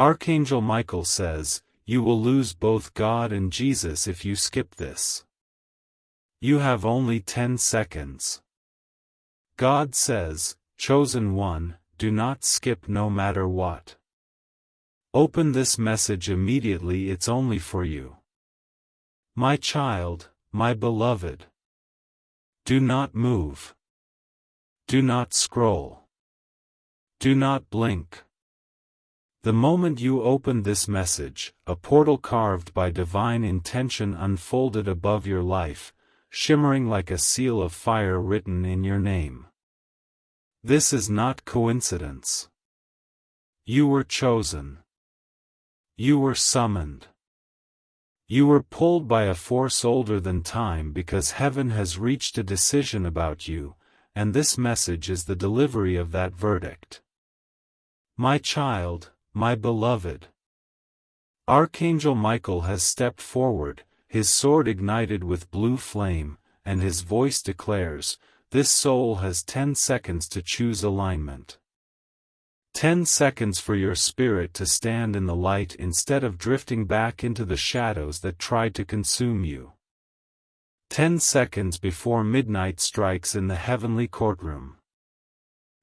Archangel Michael says, you will lose both God and Jesus if you skip this. You have only 10 seconds. God says, chosen one, do not skip no matter what. Open this message immediately, it's only for you. My child, my beloved. Do not move. Do not scroll. Do not blink. The moment you opened this message, a portal carved by divine intention unfolded above your life, shimmering like a seal of fire written in your name. This is not coincidence. You were chosen. You were summoned. You were pulled by a force older than time because heaven has reached a decision about you, and this message is the delivery of that verdict. My child, my beloved. Archangel Michael has stepped forward, his sword ignited with blue flame, and his voice declares, this soul has 10 seconds to choose alignment. 10 seconds for your spirit to stand in the light instead of drifting back into the shadows that tried to consume you. 10 seconds before midnight strikes in the heavenly courtroom.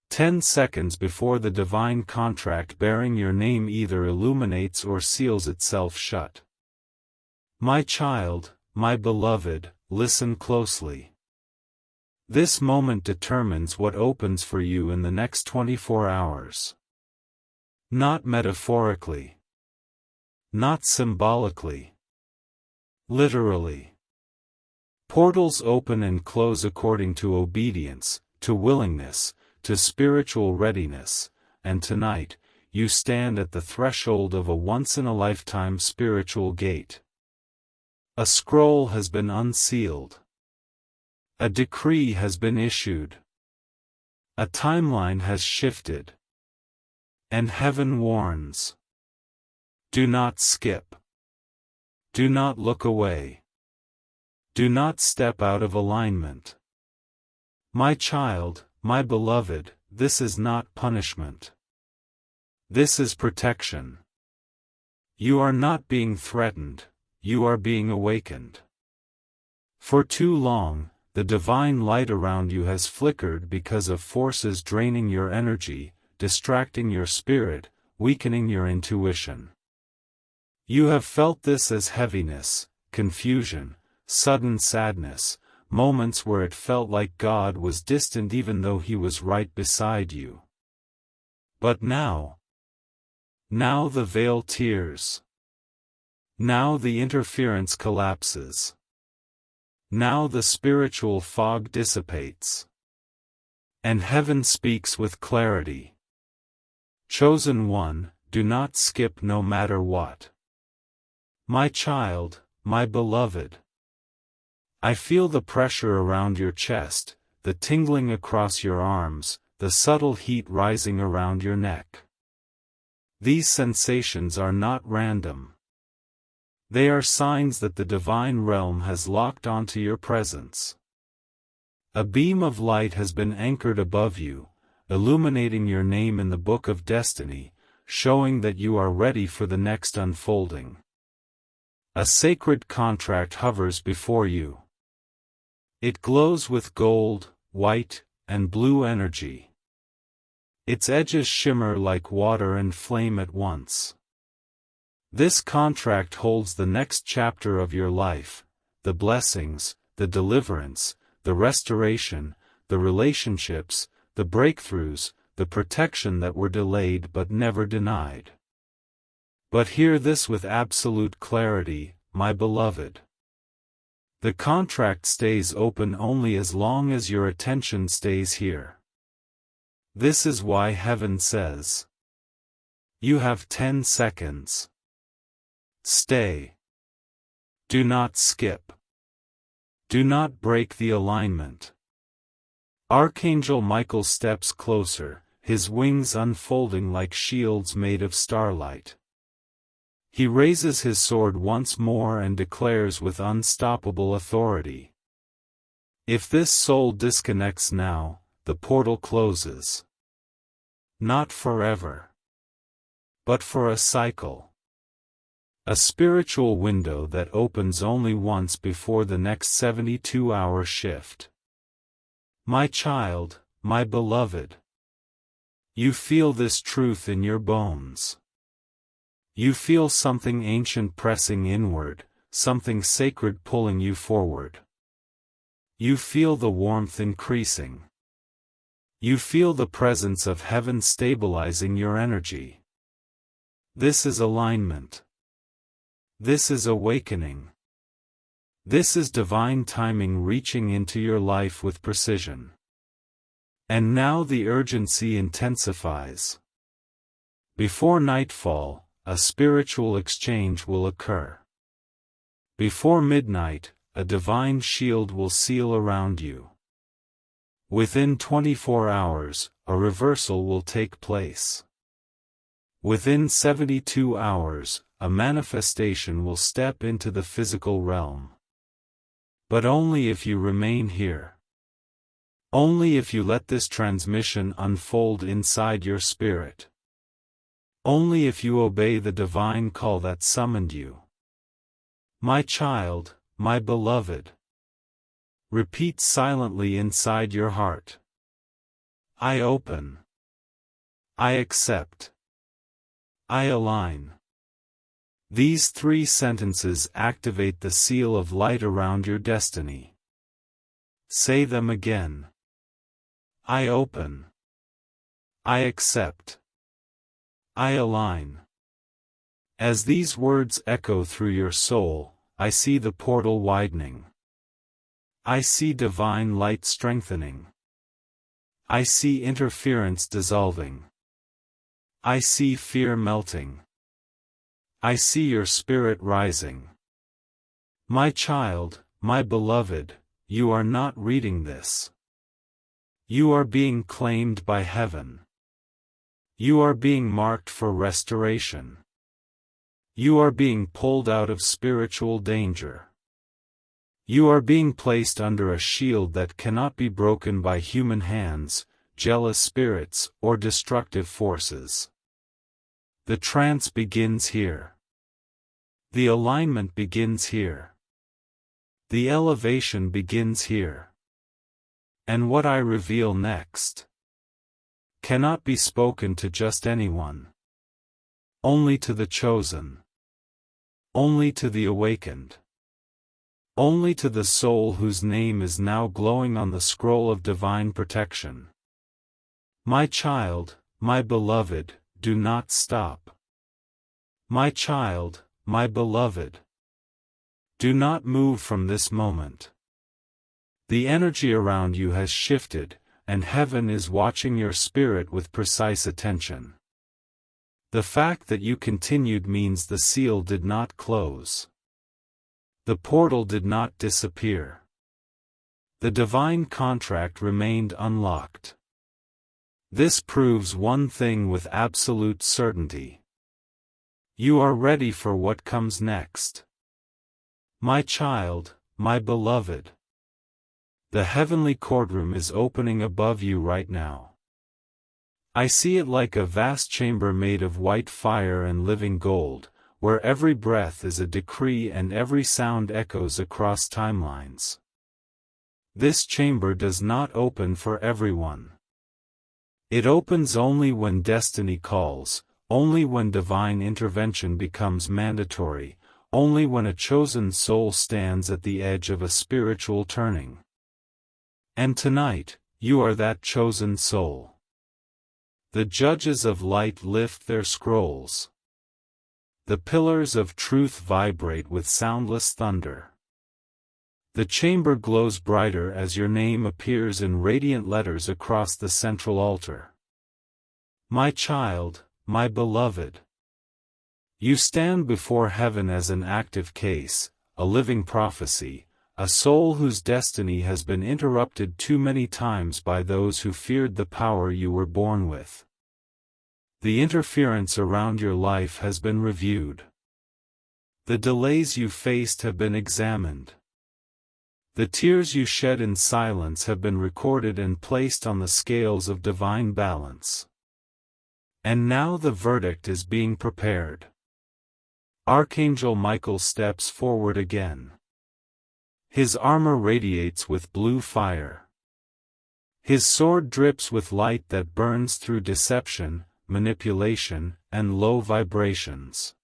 10 seconds before the divine contract bearing your name either illuminates or seals itself shut. My child, my beloved, listen closely. This moment determines what opens for you in the next 24 hours. Not metaphorically. Not symbolically. Literally. Portals open and close according to obedience, to willingness, to spiritual readiness, and tonight, you stand at the threshold of a once-in-a-lifetime spiritual gate. A scroll has been unsealed. A decree has been issued. A timeline has shifted. And heaven warns. Do not skip. Do not look away. Do not step out of alignment. My child, my beloved, this is not punishment. This is protection. You are not being threatened, you are being awakened. For too long, the divine light around you has flickered because of forces draining your energy, distracting your spirit, weakening your intuition. You have felt this as heaviness, confusion, sudden sadness, moments where it felt like God was distant even though He was right beside you. But now the veil tears. Now the interference collapses. Now the spiritual fog dissipates. And heaven speaks with clarity. Chosen one, do not skip no matter what. My child, my beloved. I feel the pressure around your chest, the tingling across your arms, the subtle heat rising around your neck. These sensations are not random. They are signs that the divine realm has locked onto your presence. A beam of light has been anchored above you, illuminating your name in the book of destiny, showing that you are ready for the next unfolding. A sacred contract hovers before you. It glows with gold, white, and blue energy. Its edges shimmer like water and flame at once. This contract holds the next chapter of your life, the blessings, the deliverance, the restoration, the relationships, the breakthroughs, the protection that were delayed but never denied. But hear this with absolute clarity, my beloved. The contract stays open only as long as your attention stays here. This is why heaven says, you have 10 seconds. Stay. Do not skip. Do not break the alignment. Archangel Michael steps closer, his wings unfolding like shields made of starlight. He raises his sword once more and declares with unstoppable authority. If this soul disconnects now, the portal closes. Not forever. but for a cycle. A spiritual window that opens only once before the next 72-hour shift. My child, my beloved. You feel this truth in your bones. You feel something ancient pressing inward, something sacred pulling you forward. You feel the warmth increasing. You feel the presence of heaven stabilizing your energy. This is alignment. This is awakening. This is divine timing reaching into your life with precision. And now the urgency intensifies. Before nightfall, a spiritual exchange will occur. Before midnight, a divine shield will seal around you. Within 24 hours, a reversal will take place. Within 72 hours, a manifestation will step into the physical realm. But only if you remain here. Only if you let this transmission unfold inside your spirit. Only if you obey the divine call that summoned you. My child, my beloved. Repeat silently inside your heart. I open. I accept. I align. These 3 sentences activate the seal of light around your destiny. Say them again. I open. I accept. I align. As these words echo through your soul, I see the portal widening. I see divine light strengthening. I see interference dissolving. I see fear melting. I see your spirit rising. My child, my beloved, you are not reading this. You are being claimed by heaven. You are being marked for restoration. You are being pulled out of spiritual danger. You are being placed under a shield that cannot be broken by human hands, jealous spirits, or destructive forces. The trance begins here. The alignment begins here. The elevation begins here. And what I reveal next cannot be spoken to just anyone. Only to the chosen. Only to the awakened. Only to the soul whose name is now glowing on the scroll of divine protection. My child, my beloved, do not stop. My child, my beloved, do not move from this moment. The energy around you has shifted, and heaven is watching your spirit with precise attention. The fact that you continued means the seal did not close. The portal did not disappear. The divine contract remained unlocked. This proves one thing with absolute certainty. You are ready for what comes next. My child, my beloved. The heavenly courtroom is opening above you right now. I see it like a vast chamber made of white fire and living gold, where every breath is a decree and every sound echoes across timelines. This chamber does not open for everyone. It opens only when destiny calls, only when divine intervention becomes mandatory, only when a chosen soul stands at the edge of a spiritual turning. And tonight, you are that chosen soul. The judges of light lift their scrolls. The pillars of truth vibrate with soundless thunder. The chamber glows brighter as your name appears in radiant letters across the central altar. My child, my beloved. You stand before heaven as an active case, a living prophecy, a soul whose destiny has been interrupted too many times by those who feared the power you were born with. The interference around your life has been reviewed. The delays you faced have been examined. The tears you shed in silence have been recorded and placed on the scales of divine balance. And now the verdict is being prepared. Archangel Michael steps forward again. His armor radiates with blue fire. His sword drips with light that burns through deception, manipulation, and low vibrations.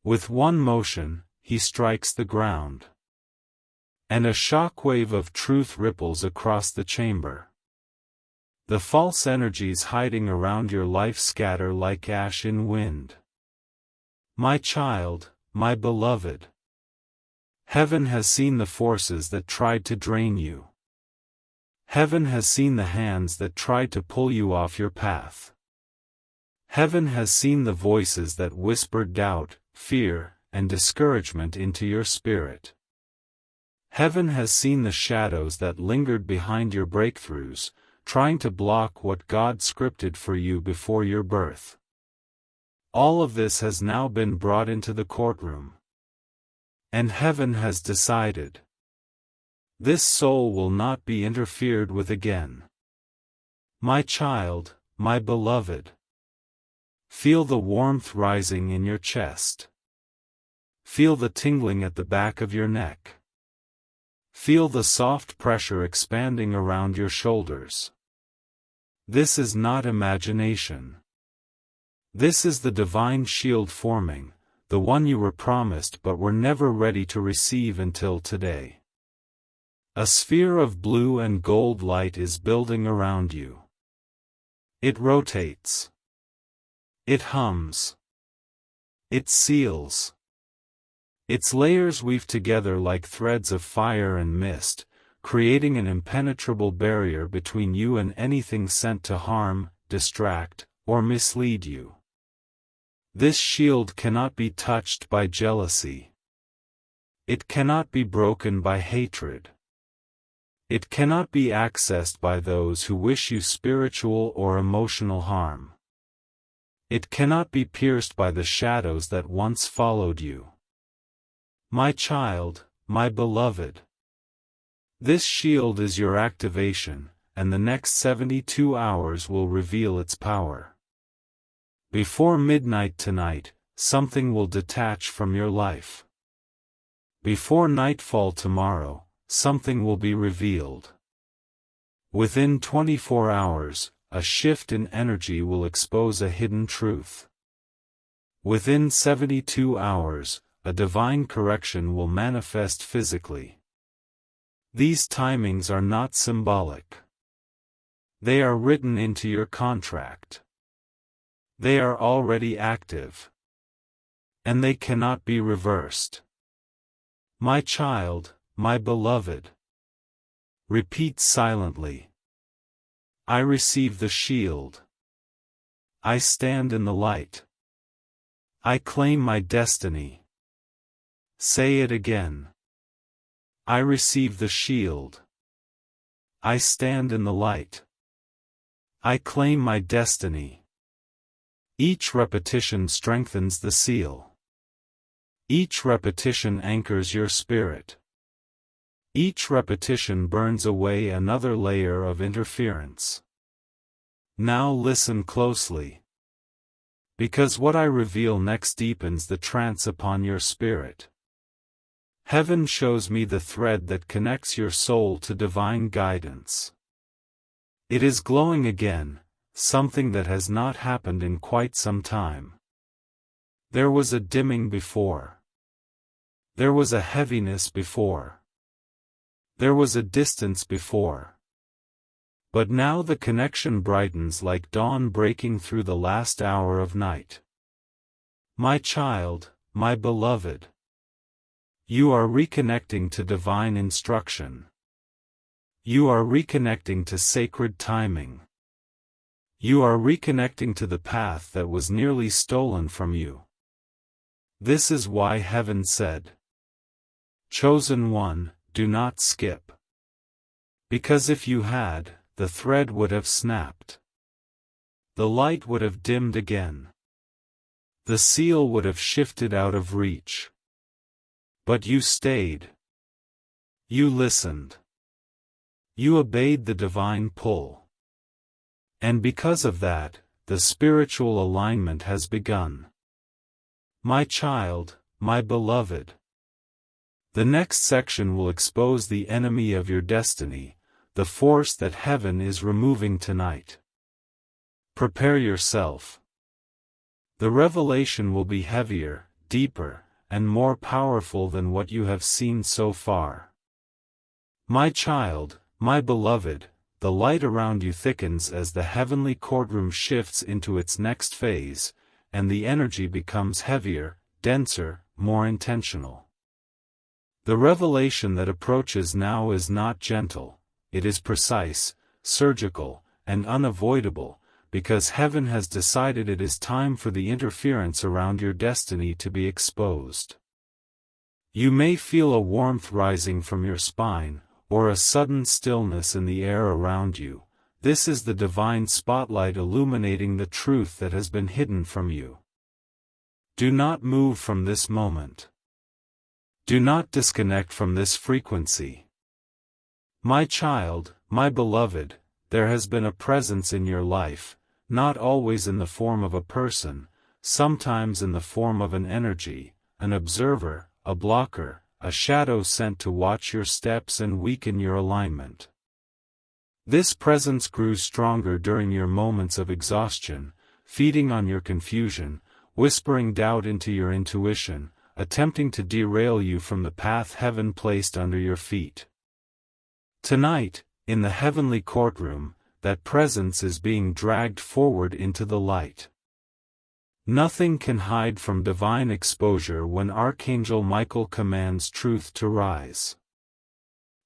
With one motion, he strikes the ground. And a shockwave of truth ripples across the chamber. The false energies hiding around your life scatter like ash in wind. My child, my beloved. Heaven has seen the forces that tried to drain you. Heaven has seen the hands that tried to pull you off your path. Heaven has seen the voices that whispered doubt, fear, and discouragement into your spirit. Heaven has seen the shadows that lingered behind your breakthroughs, trying to block what God scripted for you before your birth. All of this has now been brought into the courtroom. And heaven has decided. This soul will not be interfered with again. My child, my beloved. Feel the warmth rising in your chest. Feel the tingling at the back of your neck. Feel the soft pressure expanding around your shoulders. This is not imagination. This is the divine shield forming, the one you were promised but were never ready to receive until today. A sphere of blue and gold light is building around you. It rotates. It hums. It seals. Its layers weave together like threads of fire and mist, creating an impenetrable barrier between you and anything sent to harm, distract, or mislead you. This shield cannot be touched by jealousy. It cannot be broken by hatred. It cannot be accessed by those who wish you spiritual or emotional harm. It cannot be pierced by the shadows that once followed you. My child, my beloved. This shield is your activation, and the next 72 hours will reveal its power. Before midnight tonight, something will detach from your life. Before nightfall tomorrow, something will be revealed. Within 24 hours, a shift in energy will expose a hidden truth. Within 72 hours, a divine correction will manifest physically. These timings are not symbolic. They are written into your contract. They are already active. And they cannot be reversed. My child, my beloved. Repeat silently. I receive the shield. I stand in the light. I claim my destiny. Say it again. I receive the shield. I stand in the light. I claim my destiny. Each repetition strengthens the seal. Each repetition anchors your spirit. Each repetition burns away another layer of interference. Now listen closely. Because what I reveal next deepens the trance upon your spirit. Heaven shows me the thread that connects your soul to divine guidance. It is glowing again, something that has not happened in quite some time. There was a dimming before. There was a heaviness before. There was a distance before. But now the connection brightens like dawn breaking through the last hour of night. My child, my beloved. You are reconnecting to divine instruction. You are reconnecting to sacred timing. You are reconnecting to the path that was nearly stolen from you. This is why heaven said, "Chosen one, do not skip." Because if you had, the thread would have snapped. The light would have dimmed again. The seal would have shifted out of reach. But you stayed. You listened. You obeyed the divine pull. And because of that, the spiritual alignment has begun. My child, my beloved. The next section will expose the enemy of your destiny, the force that heaven is removing tonight. Prepare yourself. The revelation will be heavier, deeper, and more powerful than what you have seen so far. My child, my beloved, the light around you thickens as the heavenly courtroom shifts into its next phase, and the energy becomes heavier, denser, more intentional. The revelation that approaches now is not gentle, it is precise, surgical, and unavoidable, because heaven has decided it is time for the interference around your destiny to be exposed. You may feel a warmth rising from your spine, or a sudden stillness in the air around you. This is the divine spotlight illuminating the truth that has been hidden from you. Do not move from this moment. Do not disconnect from this frequency. My child, my beloved, there has been a presence in your life, not always in the form of a person, sometimes in the form of an energy, an observer, a blocker, a shadow sent to watch your steps and weaken your alignment. This presence grew stronger during your moments of exhaustion, feeding on your confusion, whispering doubt into your intuition, attempting to derail you from the path heaven placed under your feet. Tonight, in the heavenly courtroom, that presence is being dragged forward into the light. Nothing can hide from divine exposure when Archangel Michael commands truth to rise.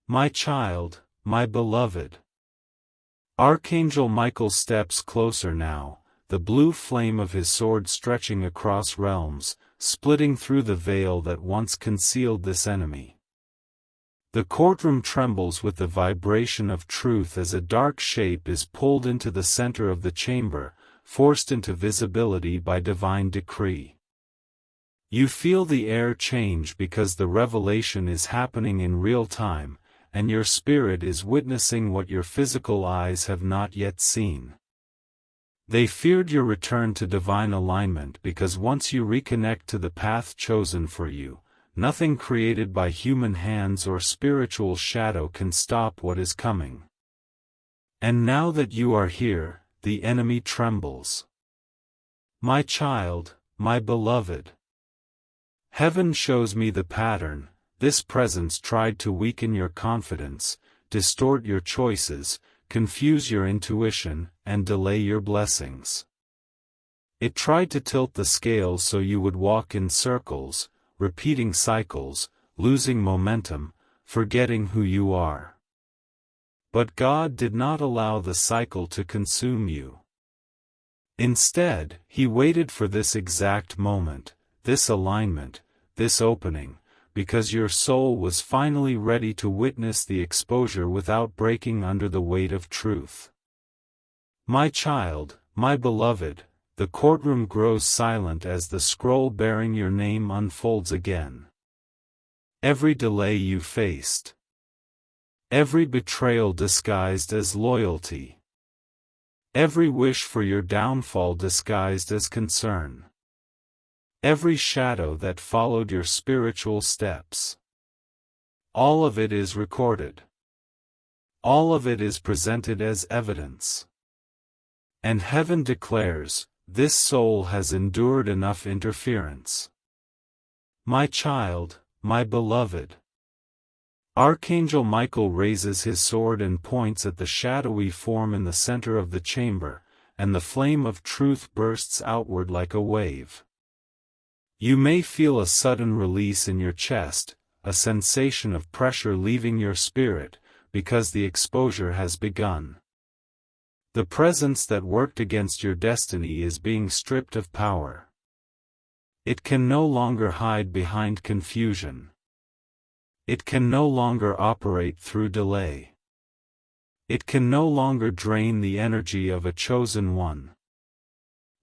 My child, my beloved. Archangel Michael steps closer now, the blue flame of his sword stretching across realms, splitting through the veil that once concealed this enemy. The courtroom trembles with the vibration of truth as a dark shape is pulled into the center of the chamber, forced into visibility by divine decree. You feel the air change because the revelation is happening in real time, and your spirit is witnessing what your physical eyes have not yet seen. They feared your return to divine alignment because once you reconnect to the path chosen for you, nothing created by human hands or spiritual shadow can stop what is coming. And now that you are here, the enemy trembles. My child, my beloved. Heaven shows me the pattern. This presence tried to weaken your confidence, distort your choices, confuse your intuition, and delay your blessings. It tried to tilt the scales so you would walk in circles, repeating cycles, losing momentum, forgetting who you are. But God did not allow the cycle to consume you. Instead, He waited for this exact moment, this alignment, this opening, because your soul was finally ready to witness the exposure without breaking under the weight of truth. My child, my beloved, the courtroom grows silent as the scroll bearing your name unfolds again. Every delay you faced. Every betrayal disguised as loyalty. Every wish for your downfall disguised as concern. Every shadow that followed your spiritual steps. All of it is recorded. All of it is presented as evidence. And heaven declares, this soul has endured enough interference. My child, my beloved. Archangel Michael raises his sword and points at the shadowy form in the center of the chamber, and the flame of truth bursts outward like a wave. You may feel a sudden release in your chest, a sensation of pressure leaving your spirit, because the exposure has begun. The presence that worked against your destiny is being stripped of power. It can no longer hide behind confusion. It can no longer operate through delay. It can no longer drain the energy of a chosen one.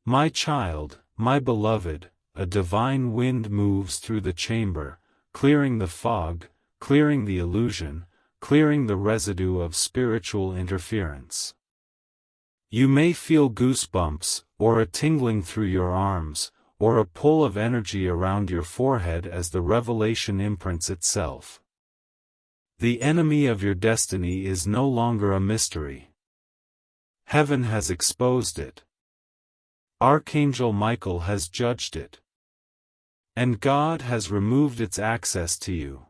My child, my beloved, a divine wind moves through the chamber, clearing the fog, clearing the illusion, clearing the residue of spiritual interference. You may feel goosebumps, or a tingling through your arms, or a pull of energy around your forehead as the revelation imprints itself. The enemy of your destiny is no longer a mystery. Heaven has exposed it. Archangel Michael has judged it. And God has removed its access to you.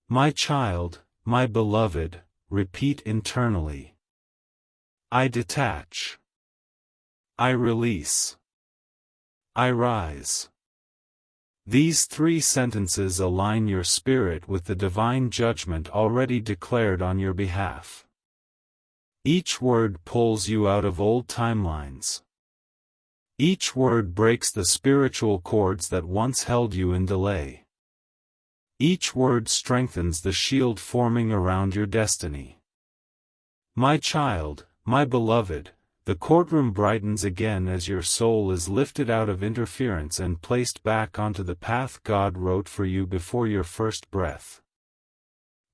My child, my beloved, repeat internally. I detach. I release. I rise. These 3 sentences align your spirit with the divine judgment already declared on your behalf. Each word pulls you out of old timelines. Each word breaks the spiritual cords that once held you in delay. Each word strengthens the shield forming around your destiny. My child, my beloved, the courtroom brightens again as your soul is lifted out of interference and placed back onto the path God wrote for you before your first breath.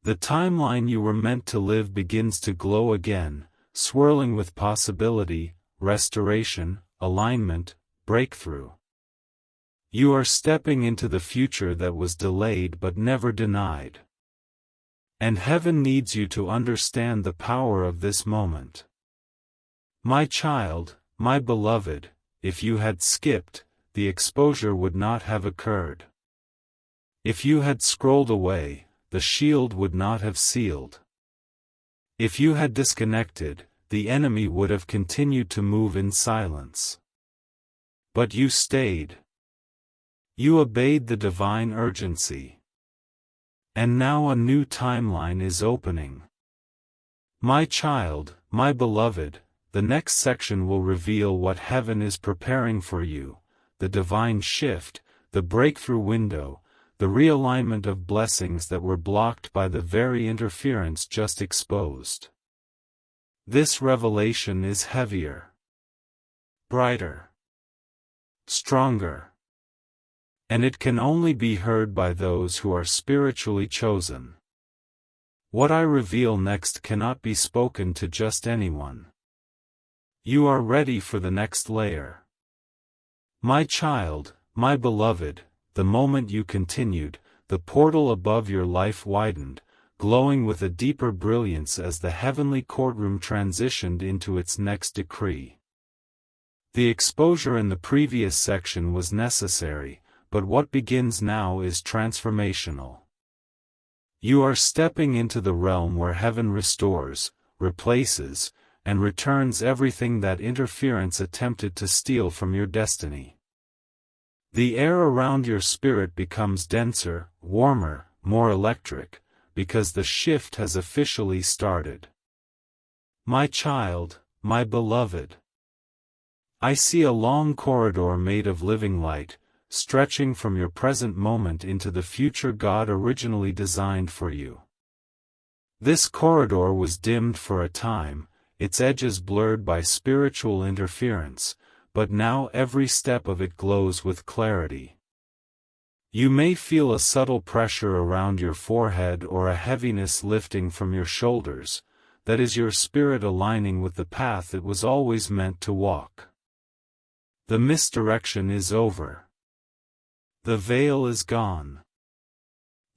The timeline you were meant to live begins to glow again, swirling with possibility, restoration, alignment, breakthrough. You are stepping into the future that was delayed but never denied. And heaven needs you to understand the power of this moment. My child, my beloved, if you had skipped, the exposure would not have occurred. If you had scrolled away, the shield would not have sealed. If you had disconnected, the enemy would have continued to move in silence. But you stayed. You obeyed the divine urgency. And now a new timeline is opening. My child, my beloved, the next section will reveal what heaven is preparing for you, the divine shift, the breakthrough window, the realignment of blessings that were blocked by the very interference just exposed. This revelation is heavier, brighter, stronger, and it can only be heard by those who are spiritually chosen. What I reveal next cannot be spoken to just anyone. You are ready for the next layer. My child, my beloved, the moment you continued, the portal above your life widened, glowing with a deeper brilliance as the heavenly courtroom transitioned into its next decree. The exposure in the previous section was necessary, but what begins now is transformational. You are stepping into the realm where heaven restores, replaces, and returns everything that interference attempted to steal from your destiny. The air around your spirit becomes denser, warmer, more electric, because the shift has officially started. My child, my beloved. I see a long corridor made of living light, stretching from your present moment into the future God originally designed for you. This corridor was dimmed for a time, its edges blurred by spiritual interference, but now every step of it glows with clarity. You may feel a subtle pressure around your forehead or a heaviness lifting from your shoulders, that is your spirit aligning with the path it was always meant to walk. The misdirection is over. The veil is gone.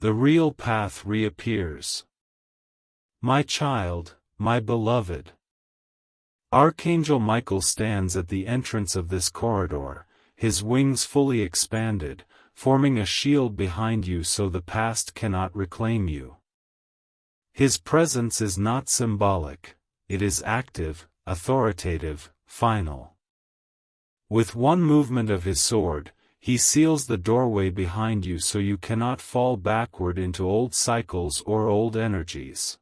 The real path reappears. My child, my beloved. Archangel Michael stands at the entrance of this corridor, his wings fully expanded, forming a shield behind you so the past cannot reclaim you. His presence is not symbolic, it is active, authoritative, final. With one movement of his sword, he seals the doorway behind you so you cannot fall backward into old cycles or old energies.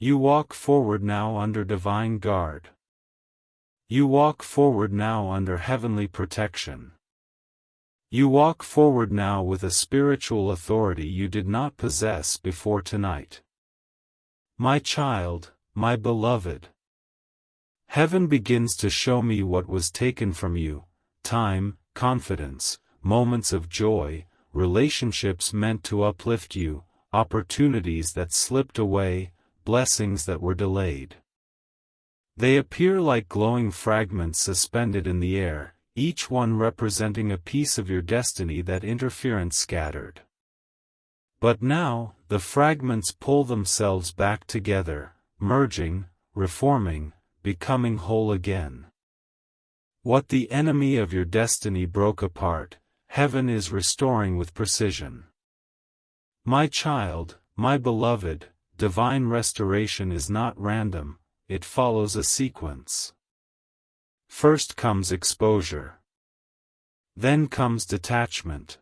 You walk forward now under divine guard. You walk forward now under heavenly protection. You walk forward now with a spiritual authority you did not possess before tonight. My child, my beloved. Heaven begins to show me what was taken from you: time, confidence, moments of joy, relationships meant to uplift you, opportunities that slipped away, blessings that were delayed. They appear like glowing fragments suspended in the air, each one representing a piece of your destiny that interference scattered. But now, the fragments pull themselves back together, merging, reforming, becoming whole again. What the enemy of your destiny broke apart, heaven is restoring with precision. My child, my beloved, divine restoration is not random, it follows a sequence. First comes exposure. Then comes detachment.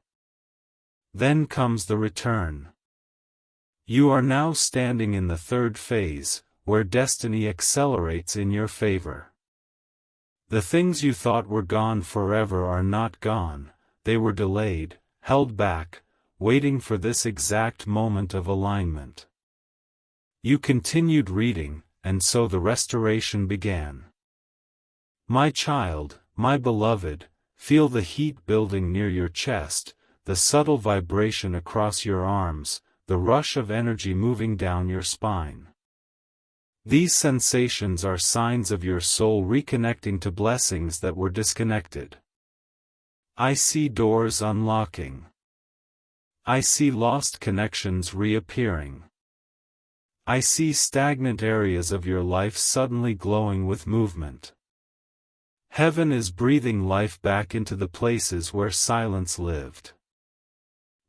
Then comes the return. You are now standing in the third phase, where destiny accelerates in your favor. The things you thought were gone forever are not gone, they were delayed, held back, waiting for this exact moment of alignment. You continued reading, and so the restoration began. My child, my beloved, feel the heat building near your chest, the subtle vibration across your arms, the rush of energy moving down your spine. These sensations are signs of your soul reconnecting to blessings that were disconnected. I see doors unlocking. I see lost connections reappearing. I see stagnant areas of your life suddenly glowing with movement. Heaven is breathing life back into the places where silence lived.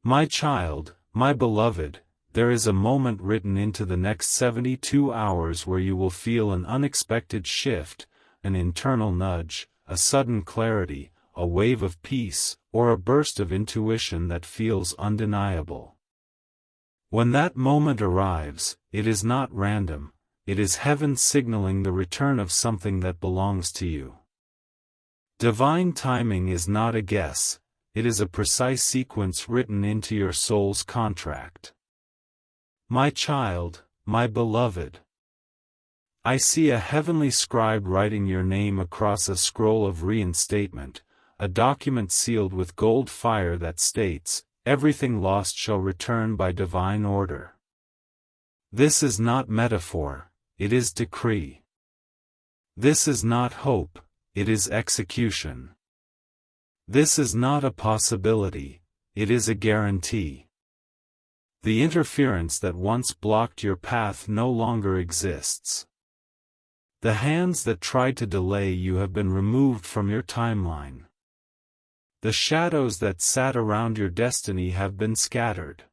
My child, my beloved, there is a moment written into the next 72 hours where you will feel an unexpected shift, an internal nudge, a sudden clarity, a wave of peace, or a burst of intuition that feels undeniable. When that moment arrives, it is not random, it is heaven signaling the return of something that belongs to you. Divine timing is not a guess, it is a precise sequence written into your soul's contract. My child, my beloved. I see a heavenly scribe writing your name across a scroll of reinstatement, a document sealed with gold fire that states, everything lost shall return by divine order. This is not metaphor, it is decree. This is not hope, it is execution. This is not a possibility, it is a guarantee. The interference that once blocked your path no longer exists. The hands that tried to delay you have been removed from your timeline. The shadows that sat around your destiny have been scattered.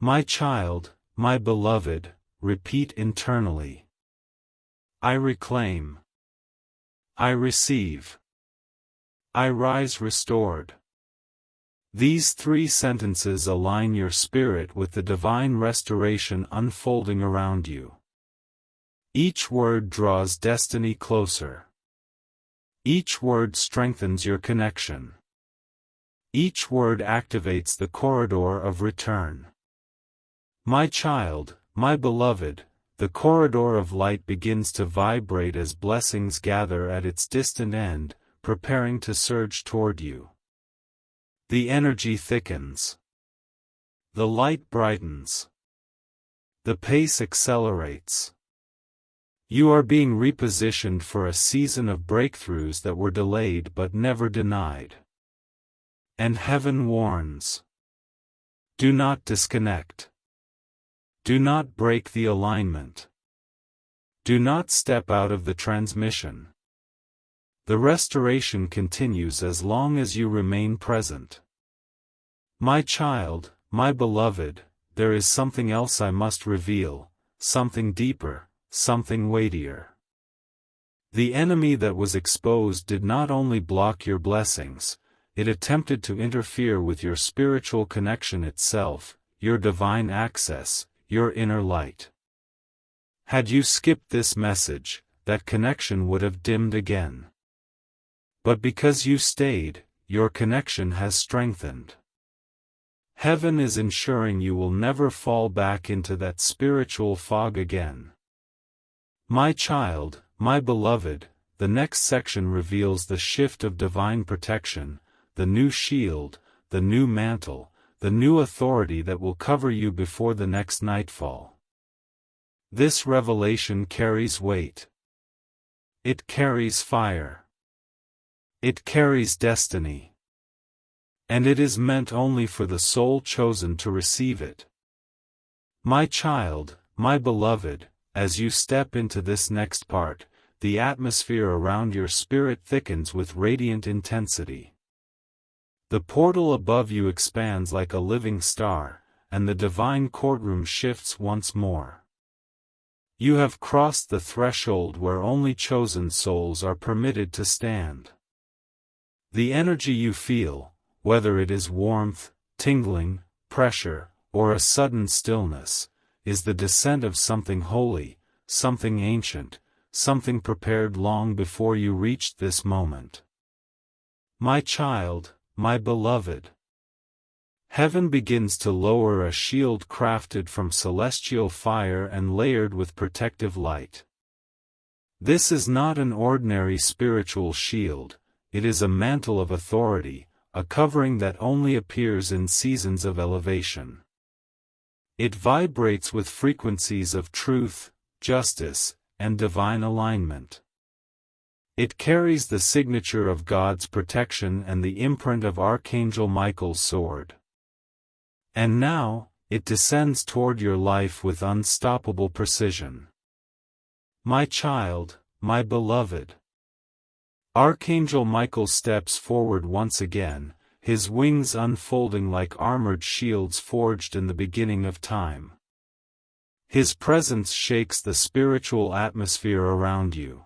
My child, my beloved, repeat internally. I reclaim. I receive. I rise restored. These 3 sentences align your spirit with the divine restoration unfolding around you. Each word draws destiny closer. Each word strengthens your connection. Each word activates the corridor of return. My child, my beloved, the corridor of light begins to vibrate as blessings gather at its distant end, preparing to surge toward you. The energy thickens. The light brightens. The pace accelerates. You are being repositioned for a season of breakthroughs that were delayed but never denied. And heaven warns. Do not disconnect. Do not break the alignment. Do not step out of the transmission. The restoration continues as long as you remain present. My child, my beloved, there is something else I must reveal, something deeper, something weightier. The enemy that was exposed did not only block your blessings, it attempted to interfere with your spiritual connection itself, your divine access, your inner light. Had you skipped this message, that connection would have dimmed again. But because you stayed, your connection has strengthened. Heaven is ensuring you will never fall back into that spiritual fog again. My child, my beloved, the next section reveals the shift of divine protection, the new shield, the new mantle, the new authority that will cover you before the next nightfall. This revelation carries weight. It carries fire. It carries destiny. And it is meant only for the soul chosen to receive it. My child, my beloved, as you step into this next part, the atmosphere around your spirit thickens with radiant intensity. The portal above you expands like a living star, and the divine courtroom shifts once more. You have crossed the threshold where only chosen souls are permitted to stand. The energy you feel, whether it is warmth, tingling, pressure, or a sudden stillness, is the descent of something holy, something ancient, something prepared long before you reached this moment. My child, my beloved. Heaven begins to lower a shield crafted from celestial fire and layered with protective light. This is not an ordinary spiritual shield, it is a mantle of authority, a covering that only appears in seasons of elevation. It vibrates with frequencies of truth, justice, and divine alignment. It carries the signature of God's protection and the imprint of Archangel Michael's sword. And now, it descends toward your life with unstoppable precision. My child, my beloved. Archangel Michael steps forward once again, his wings unfolding like armored shields forged in the beginning of time. His presence shakes the spiritual atmosphere around you.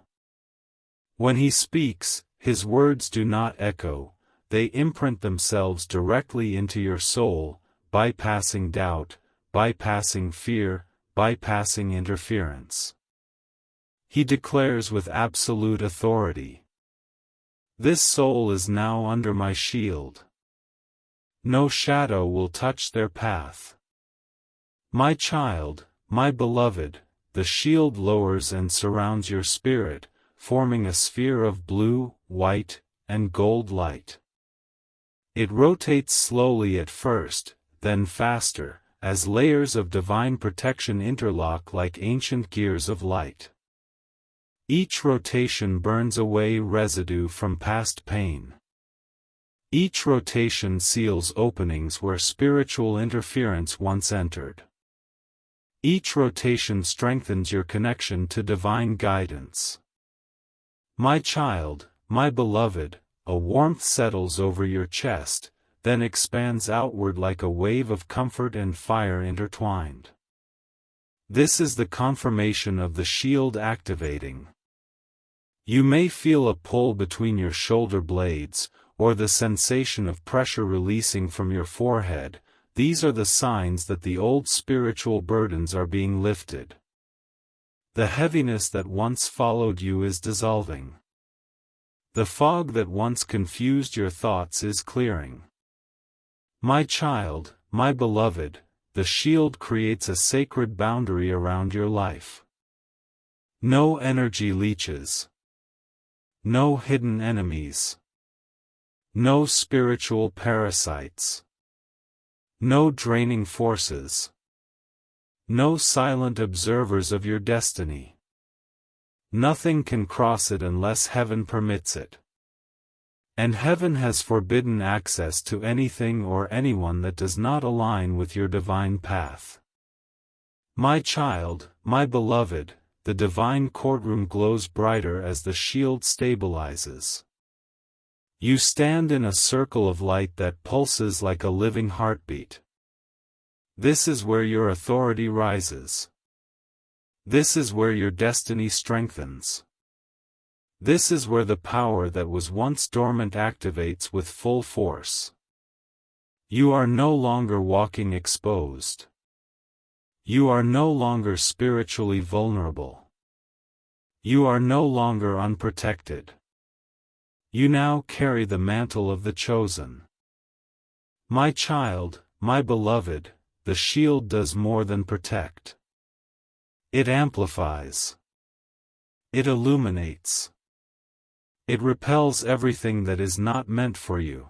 When he speaks, his words do not echo, they imprint themselves directly into your soul, bypassing doubt, bypassing fear, bypassing interference. He declares with absolute authority. This soul is now under my shield. No shadow will touch their path. My child, my beloved, the shield lowers and surrounds your spirit, forming a sphere of blue, white, and gold light. It rotates slowly at first, then faster, as layers of divine protection interlock like ancient gears of light. Each rotation burns away residue from past pain. Each rotation seals openings where spiritual interference once entered. Each rotation strengthens your connection to divine guidance. My child, my beloved, a warmth settles over your chest, then expands outward like a wave of comfort and fire intertwined. This is the confirmation of the shield activating. You may feel a pull between your shoulder blades, or the sensation of pressure releasing from your forehead. These are the signs that the old spiritual burdens are being lifted. The heaviness that once followed you is dissolving. The fog that once confused your thoughts is clearing. My child, my beloved, the shield creates a sacred boundary around your life. No energy leeches. No hidden enemies. No spiritual parasites. No draining forces. No silent observers of your destiny. Nothing can cross it unless heaven permits it. And heaven has forbidden access to anything or anyone that does not align with your divine path. My child, my beloved, the divine courtroom glows brighter as the shield stabilizes. You stand in a circle of light that pulses like a living heartbeat. This is where your authority rises. This is where your destiny strengthens. This is where the power that was once dormant activates with full force. You are no longer walking exposed. You are no longer spiritually vulnerable. You are no longer unprotected. You now carry the mantle of the chosen. My child, my beloved, the shield does more than protect. It amplifies. It illuminates. It repels everything that is not meant for you.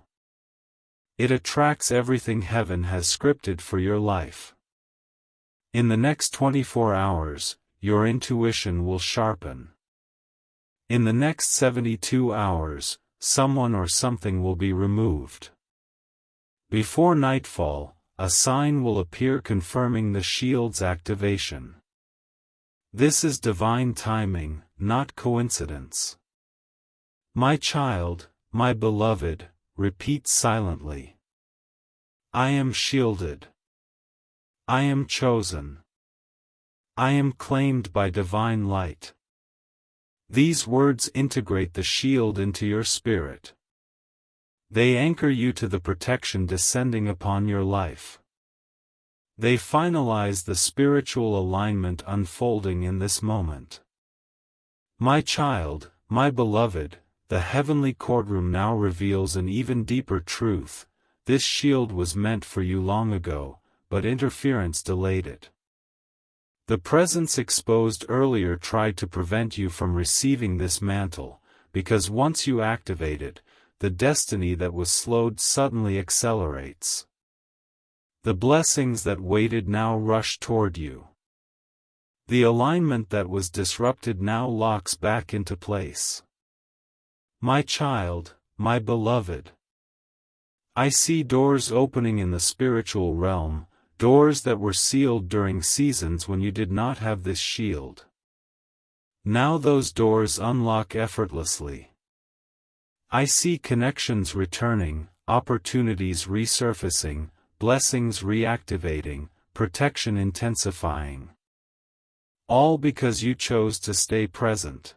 It attracts everything heaven has scripted for your life. In the next 24 hours, your intuition will sharpen. In the next 72 hours, someone or something will be removed. Before nightfall, a sign will appear confirming the shield's activation. This is divine timing, not coincidence. My child, my beloved, repeat silently. I am shielded. I am chosen. I am claimed by divine light. These words integrate the shield into your spirit. They anchor you to the protection descending upon your life. They finalize the spiritual alignment unfolding in this moment. My child, my beloved, the heavenly courtroom now reveals an even deeper truth. This shield was meant for you long ago, but interference delayed it. The presence exposed earlier tried to prevent you from receiving this mantle, because once you activate it, the destiny that was slowed suddenly accelerates. The blessings that waited now rush toward you. The alignment that was disrupted now locks back into place. My child, my beloved. I see doors opening in the spiritual realm, doors that were sealed during seasons when you did not have this shield. Now those doors unlock effortlessly. I see connections returning, opportunities resurfacing, blessings reactivating, protection intensifying. All because you chose to stay present.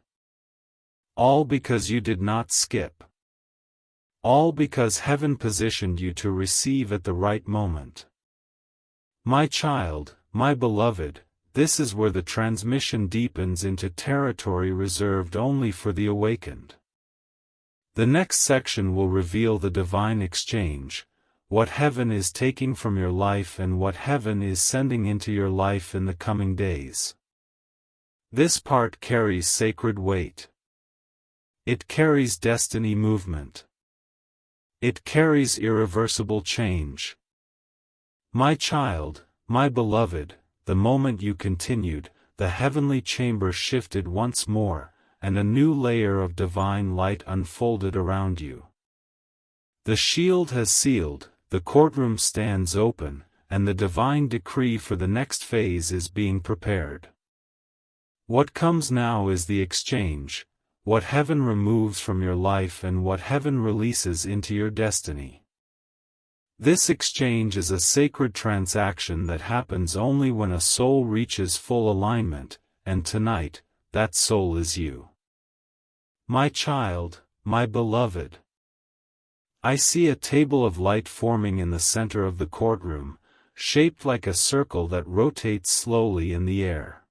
All because you did not skip. All because heaven positioned you to receive at the right moment. My child, my beloved, this is where the transmission deepens into territory reserved only for the awakened. The next section will reveal the divine exchange, what heaven is taking from your life and what heaven is sending into your life in the coming days. This part carries sacred weight. It carries destiny movement. It carries irreversible change. My child, my beloved, the moment you continued, the heavenly chamber shifted once more, and a new layer of divine light unfolded around you. The shield has sealed, the courtroom stands open, and the divine decree for the next phase is being prepared. What comes now is the exchange, what heaven removes from your life and what heaven releases into your destiny. This exchange is a sacred transaction that happens only when a soul reaches full alignment, and tonight, that soul is you. My child, my beloved. I see a table of light forming in the center of the courtroom, shaped like a circle that rotates slowly in the air.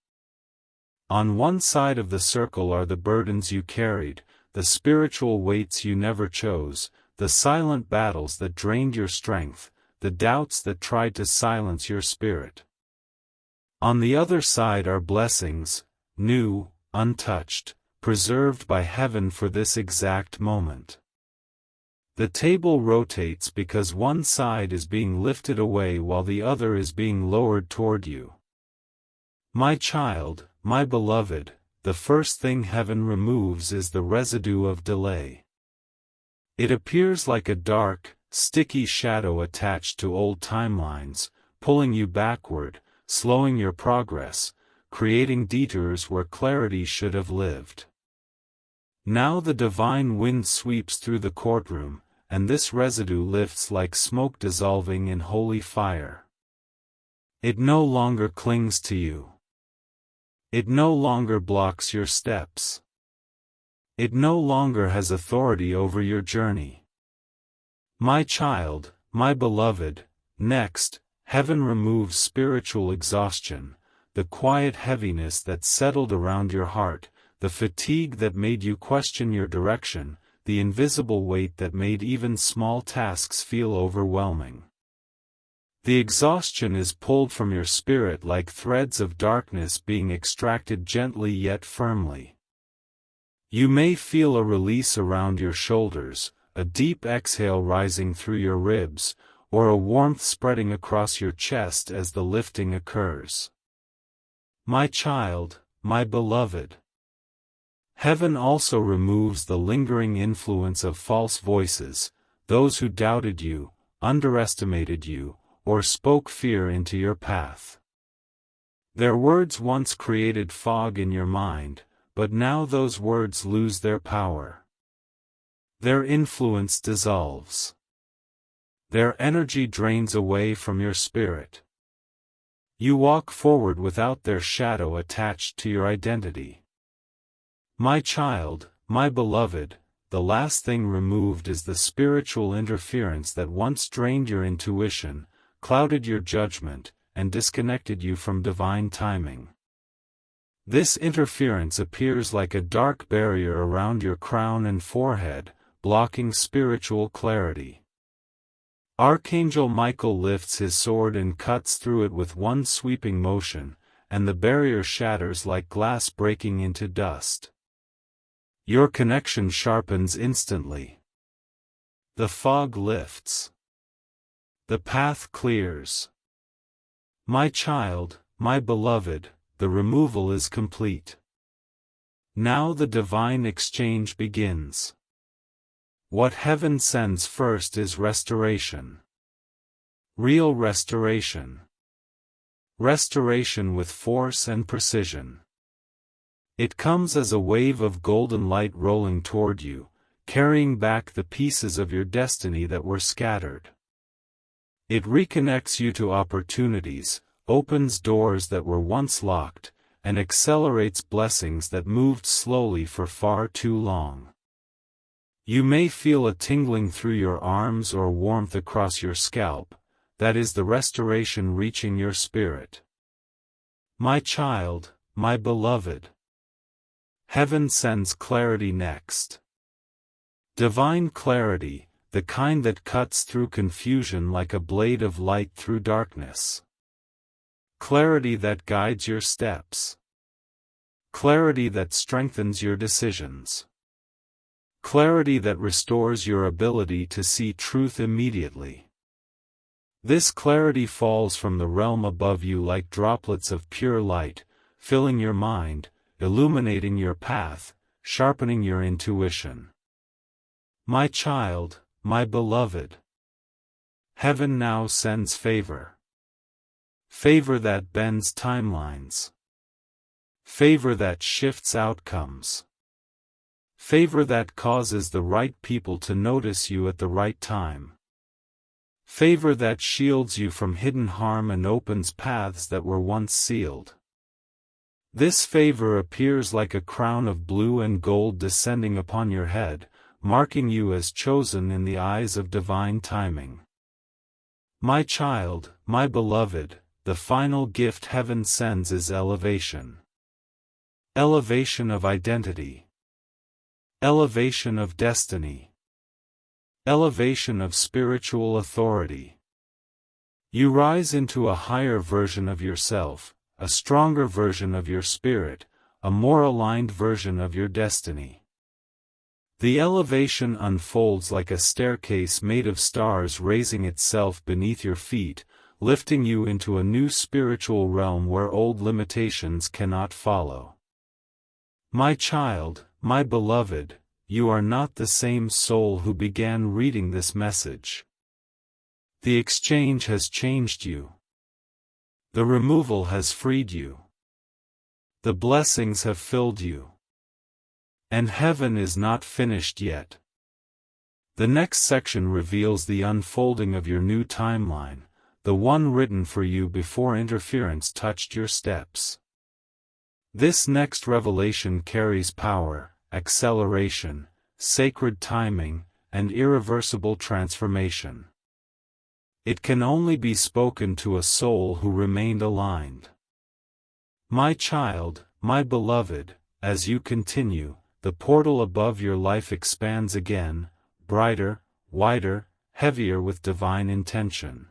On one side of the circle are the burdens you carried, the spiritual weights you never chose, the silent battles that drained your strength, the doubts that tried to silence your spirit. On the other side are blessings, new, untouched, preserved by heaven for this exact moment. The table rotates because one side is being lifted away while the other is being lowered toward you. My child, my beloved, the first thing heaven removes is the residue of delay. It appears like a dark, sticky shadow attached to old timelines, pulling you backward, slowing your progress, creating detours where clarity should have lived. Now the divine wind sweeps through the courtroom, and this residue lifts like smoke dissolving in holy fire. It no longer clings to you. It no longer blocks your steps. It no longer has authority over your journey. My child, my beloved, next, heaven removes spiritual exhaustion, the quiet heaviness that settled around your heart, the fatigue that made you question your direction, the invisible weight that made even small tasks feel overwhelming. The exhaustion is pulled from your spirit like threads of darkness being extracted gently yet firmly. You may feel a release around your shoulders, a deep exhale rising through your ribs, or a warmth spreading across your chest as the lifting occurs. My child, my beloved. Heaven also removes the lingering influence of false voices, those who doubted you, underestimated you, or spoke fear into your path. Their words once created fog in your mind, but now those words lose their power. Their influence dissolves. Their energy drains away from your spirit. You walk forward without their shadow attached to your identity. My child, my beloved, the last thing removed is the spiritual interference that once drained your intuition, clouded your judgment, and disconnected you from divine timing. This interference appears like a dark barrier around your crown and forehead, blocking spiritual clarity. Archangel Michael lifts his sword and cuts through it with one sweeping motion, and the barrier shatters like glass breaking into dust. Your connection sharpens instantly. The fog lifts. The path clears. My child, my beloved, the removal is complete. Now the divine exchange begins. What heaven sends first is restoration. Real restoration. Restoration with force and precision. It comes as a wave of golden light rolling toward you, carrying back the pieces of your destiny that were scattered. It reconnects you to opportunities, opens doors that were once locked, and accelerates blessings that moved slowly for far too long. You may feel a tingling through your arms or warmth across your scalp. That is the restoration reaching your spirit. My child, my beloved. Heaven sends clarity next. Divine clarity, the kind that cuts through confusion like a blade of light through darkness. Clarity that guides your steps. Clarity that strengthens your decisions. Clarity that restores your ability to see truth immediately. This clarity falls from the realm above you like droplets of pure light, filling your mind, illuminating your path, sharpening your intuition. My child, my beloved. Heaven now sends favor. Favor that bends timelines. Favor that shifts outcomes. Favor that causes the right people to notice you at the right time. Favor that shields you from hidden harm and opens paths that were once sealed. This favor appears like a crown of blue and gold descending upon your head, marking you as chosen in the eyes of divine timing. My child, my beloved, the final gift heaven sends is elevation. Elevation of identity. Elevation of destiny. Elevation of spiritual authority. You rise into a higher version of yourself, a stronger version of your spirit, a more aligned version of your destiny. The elevation unfolds like a staircase made of stars raising itself beneath your feet, lifting you into a new spiritual realm where old limitations cannot follow. My child, my beloved, you are not the same soul who began reading this message. The exchange has changed you. The removal has freed you. The blessings have filled you. And heaven is not finished yet. The next section reveals the unfolding of your new timeline, the one written for you before interference touched your steps. This next revelation carries power, acceleration, sacred timing, and irreversible transformation. It can only be spoken to a soul who remained aligned. My child, my beloved, as you continue, the portal above your life expands again, brighter, wider, heavier with divine intention.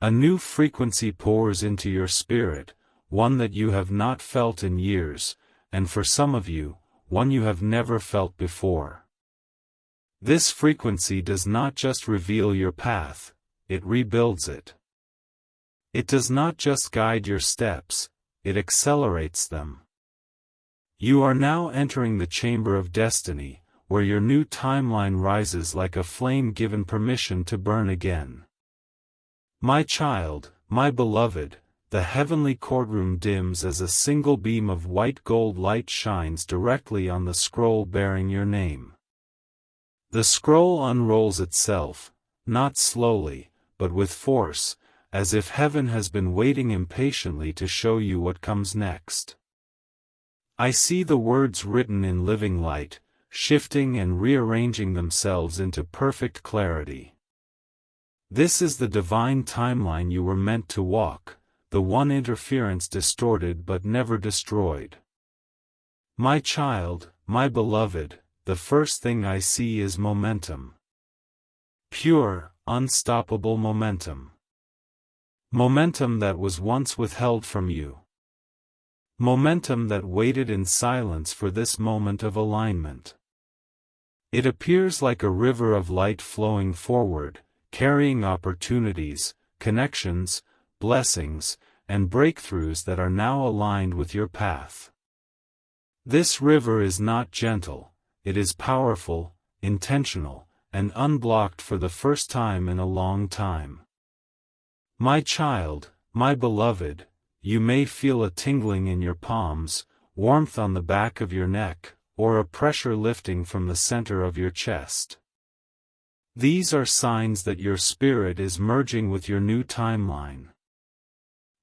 A new frequency pours into your spirit, one that you have not felt in years, and for some of you, one you have never felt before. This frequency does not just reveal your path, it rebuilds it. It does not just guide your steps, it accelerates them. You are now entering the chamber of destiny, where your new timeline rises like a flame given permission to burn again. My child, my beloved, the heavenly courtroom dims as a single beam of white gold light shines directly on the scroll bearing your name. The scroll unrolls itself, not slowly, but with force, as if heaven has been waiting impatiently to show you what comes next. I see the words written in living light, shifting and rearranging themselves into perfect clarity. This is the divine timeline you were meant to walk, the one interference distorted but never destroyed. My child, my beloved, the first thing I see is momentum. Pure, unstoppable momentum. Momentum that was once withheld from you. Momentum that waited in silence for this moment of alignment. It appears like a river of light flowing forward, carrying opportunities, connections, blessings, and breakthroughs that are now aligned with your path. This river is not gentle, it is powerful, intentional, and unblocked for the first time in a long time. My child, my beloved, you may feel a tingling in your palms, warmth on the back of your neck, or a pressure lifting from the center of your chest. These are signs that your spirit is merging with your new timeline.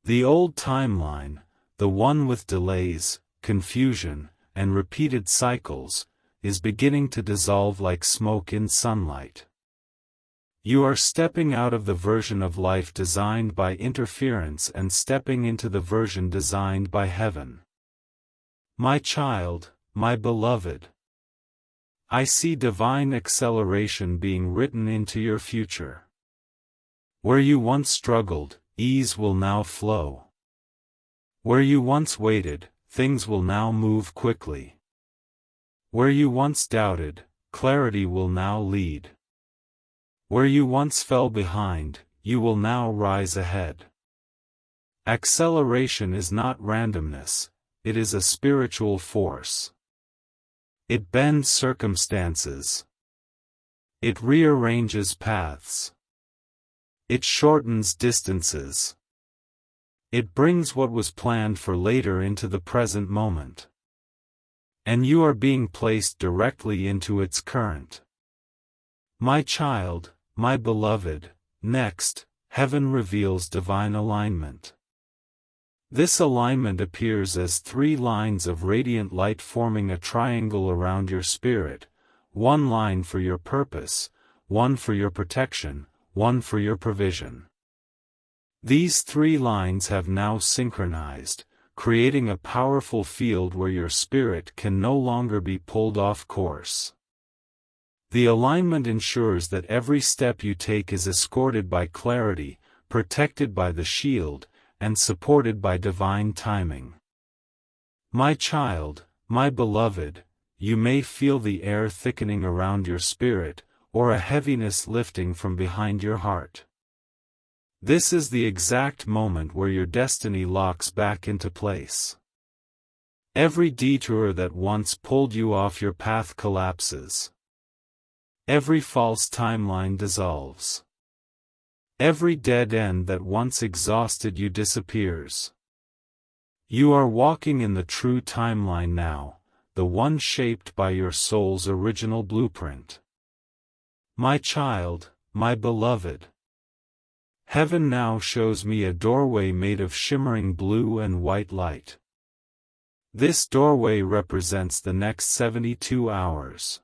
The old timeline, the one with delays, confusion, and repeated cycles, is beginning to dissolve like smoke in sunlight. You are stepping out of the version of life designed by interference and stepping into the version designed by heaven. My child, my beloved. I see divine acceleration being written into your future. Where you once struggled, ease will now flow. Where you once waited, things will now move quickly. Where you once doubted, clarity will now lead. Where you once fell behind, you will now rise ahead. Acceleration is not randomness, it is a spiritual force. It bends circumstances. It rearranges paths. It shortens distances. It brings what was planned for later into the present moment. And you are being placed directly into its current. My child, my beloved, next, heaven reveals divine alignment. This alignment appears as 3 lines of radiant light forming a triangle around your spirit, 1 line for your purpose, 1 for your protection, 1 for your provision. These 3 lines have now synchronized, creating a powerful field where your spirit can no longer be pulled off course. The alignment ensures that every step you take is escorted by clarity, protected by the shield, and supported by divine timing. My child, my beloved, you may feel the air thickening around your spirit, or a heaviness lifting from behind your heart. This is the exact moment where your destiny locks back into place. Every detour that once pulled you off your path collapses. Every false timeline dissolves. Every dead end that once exhausted you disappears. You are walking in the true timeline now, the one shaped by your soul's original blueprint. My child, my beloved. Heaven now shows me a doorway made of shimmering blue and white light. This doorway represents the next 72 hours.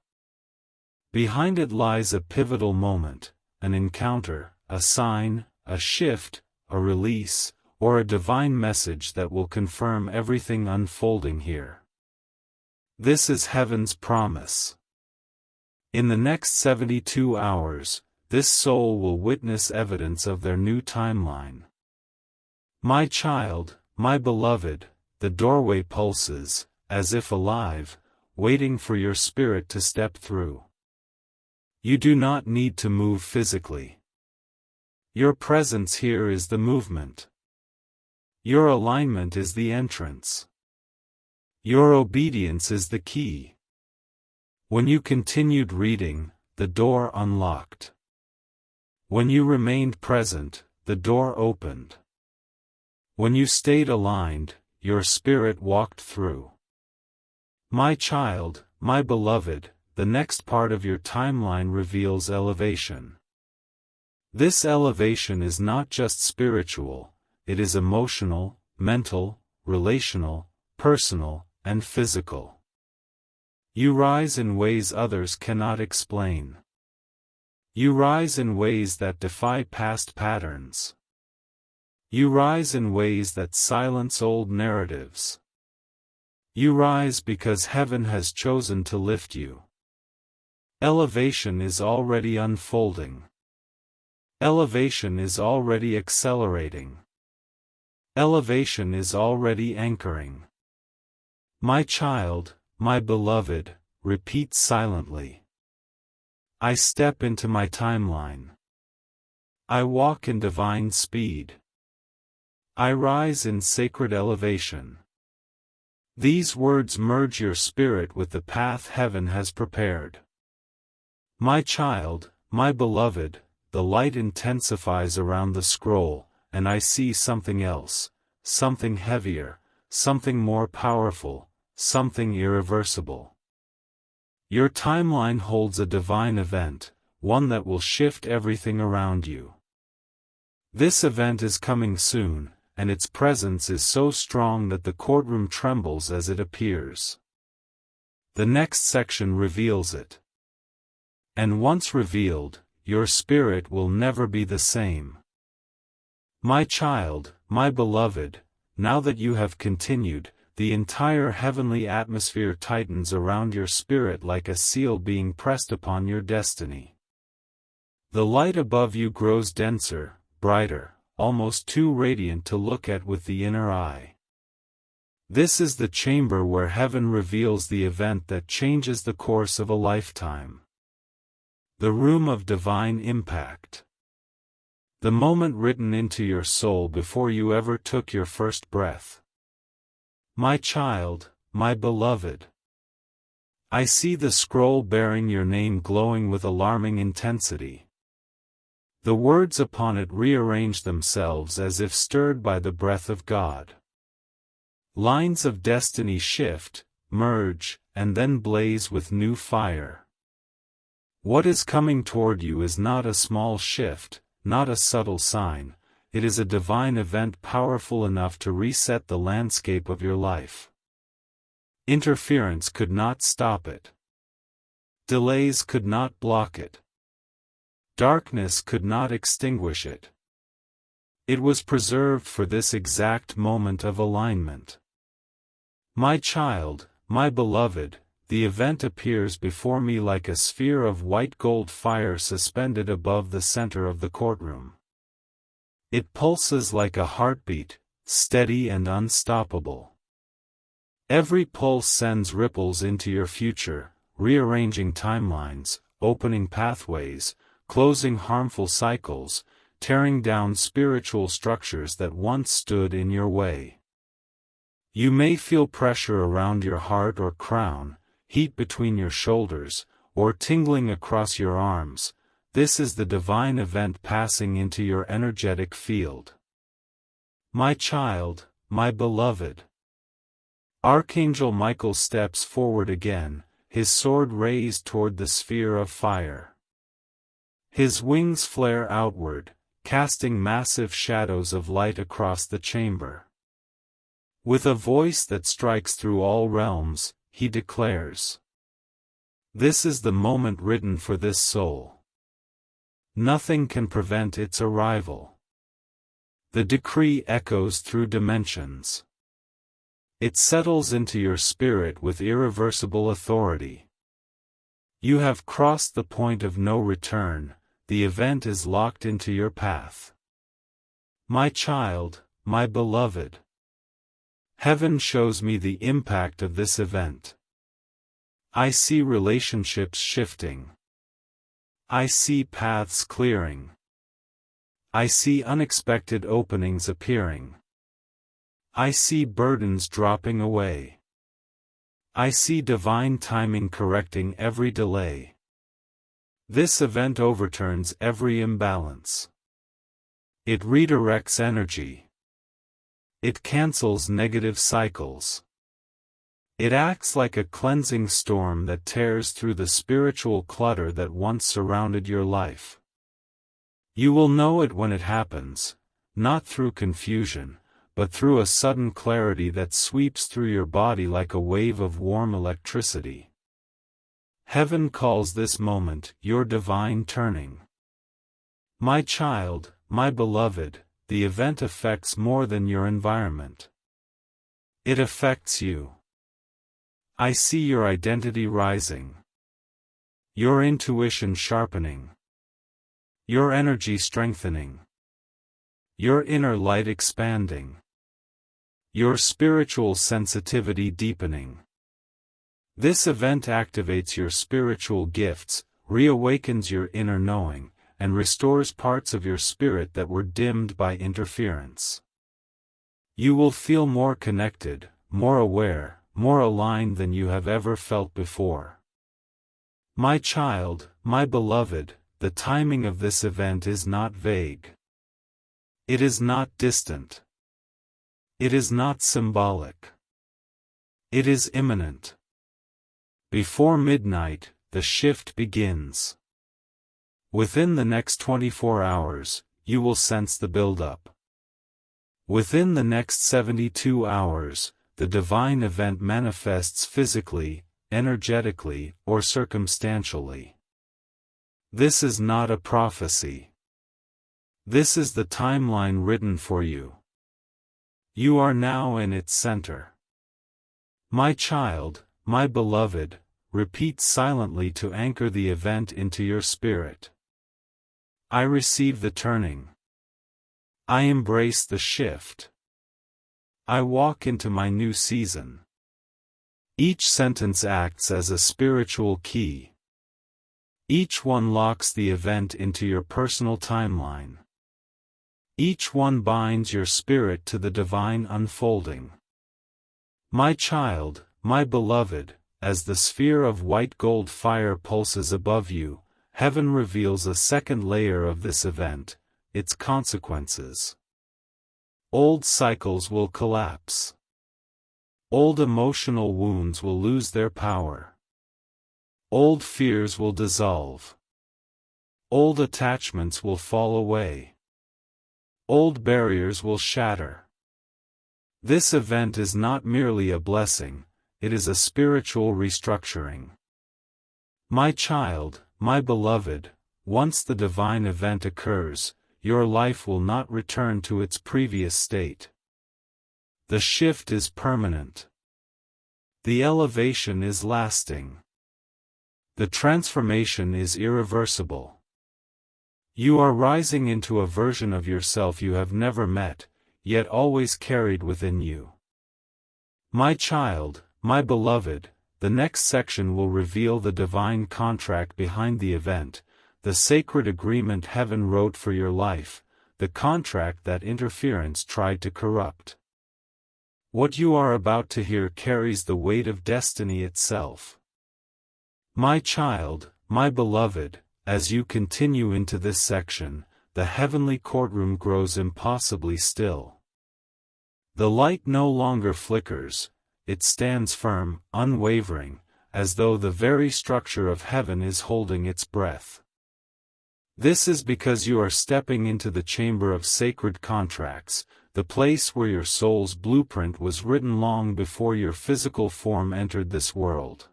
Behind it lies a pivotal moment, an encounter, a sign, a shift, a release, or a divine message that will confirm everything unfolding here. This is heaven's promise. In the next 72 hours, this soul will witness evidence of their new timeline. My child, my beloved, the doorway pulses, as if alive, waiting for your spirit to step through. You do not need to move physically. Your presence here is the movement. Your alignment is the entrance. Your obedience is the key. When you continued reading, the door unlocked. When you remained present, the door opened. When you stayed aligned, your spirit walked through. My child, my beloved, the next part of your timeline reveals elevation. This elevation is not just spiritual, it is emotional, mental, relational, personal, and physical. You rise in ways others cannot explain. You rise in ways that defy past patterns. You rise in ways that silence old narratives. You rise because heaven has chosen to lift you. Elevation is already unfolding. Elevation is already accelerating. Elevation is already anchoring. My child, my beloved, repeat silently. I step into my timeline. I walk in divine speed. I rise in sacred elevation. These words merge your spirit with the path heaven has prepared. My child, my beloved, the light intensifies around the scroll, and I see something else, something heavier, something more powerful, something irreversible. Your timeline holds a divine event, one that will shift everything around you. This event is coming soon, and its presence is so strong that the courtroom trembles as it appears. The next section reveals it. And once revealed, your spirit will never be the same. My child, my beloved, now that you have continued, the entire heavenly atmosphere tightens around your spirit like a seal being pressed upon your destiny. The light above you grows denser, brighter, almost too radiant to look at with the inner eye. This is the chamber where heaven reveals the event that changes the course of a lifetime. The room of divine impact. The moment written into your soul before you ever took your first breath. My child, my beloved. I see the scroll bearing your name glowing with alarming intensity. The words upon it rearrange themselves as if stirred by the breath of God. Lines of destiny shift, merge, and then blaze with new fire. What is coming toward you is not a small shift, not a subtle sign, it is a divine event powerful enough to reset the landscape of your life. Interference could not stop it. Delays could not block it. Darkness could not extinguish it. It was preserved for this exact moment of alignment. My child, my beloved, the event appears before me like a sphere of white gold fire suspended above the center of the courtroom. It pulses like a heartbeat, steady and unstoppable. Every pulse sends ripples into your future, rearranging timelines, opening pathways, closing harmful cycles, tearing down spiritual structures that once stood in your way. You may feel pressure around your heart or crown, heat between your shoulders, or tingling across your arms. This is the divine event passing into your energetic field. My child, my beloved. Archangel Michael steps forward again, his sword raised toward the sphere of fire. His wings flare outward, casting massive shadows of light across the chamber. With a voice that strikes through all realms, he declares, "This is the moment written for this soul. Nothing can prevent its arrival." The decree echoes through dimensions. It settles into your spirit with irreversible authority. You have crossed the point of no return, the event is locked into your path. My child, my beloved. Heaven shows me the impact of this event. I see relationships shifting. I see paths clearing. I see unexpected openings appearing. I see burdens dropping away. I see divine timing correcting every delay. This event overturns every imbalance. It redirects energy. It cancels negative cycles. It acts like a cleansing storm that tears through the spiritual clutter that once surrounded your life. You will know it when it happens, not through confusion, but through a sudden clarity that sweeps through your body like a wave of warm electricity. Heaven calls this moment your divine turning. My child, my beloved, the event affects more than your environment. It affects you. I see your identity rising. Your intuition sharpening. Your energy strengthening. Your inner light expanding. Your spiritual sensitivity deepening. This event activates your spiritual gifts, reawakens your inner knowing, and restores parts of your spirit that were dimmed by interference. You will feel more connected, more aware, more aligned than you have ever felt before. My child, my beloved, the timing of this event is not vague. It is not distant. It is not symbolic. It is imminent. Before midnight, the shift begins. Within the next 24 hours, you will sense the build-up. Within the next 72 hours, the divine event manifests physically, energetically, or circumstantially. This is not a prophecy. This is the timeline written for you. You are now in its center. My child, my beloved, repeat silently to anchor the event into your spirit. I receive the turning. I embrace the shift. I walk into my new season. Each sentence acts as a spiritual key. Each one locks the event into your personal timeline. Each one binds your spirit to the divine unfolding. My child, my beloved, as the sphere of white gold fire pulses above you, heaven reveals a second layer of this event, its consequences. Old cycles will collapse. Old emotional wounds will lose their power. Old fears will dissolve. Old attachments will fall away. Old barriers will shatter. This event is not merely a blessing, it is a spiritual restructuring. My child, my beloved, once the divine event occurs, your life will not return to its previous state. The shift is permanent. The elevation is lasting. The transformation is irreversible. You are rising into a version of yourself you have never met, yet always carried within you. My child, my beloved, the next section will reveal the divine contract behind the event, the sacred agreement heaven wrote for your life, the contract that interference tried to corrupt. What you are about to hear carries the weight of destiny itself. My child, my beloved, as you continue into this section, the heavenly courtroom grows impossibly still. The light no longer flickers, it stands firm, unwavering, as though the very structure of heaven is holding its breath. This is because you are stepping into the chamber of sacred contracts, the place where your soul's blueprint was written long before your physical form entered this world.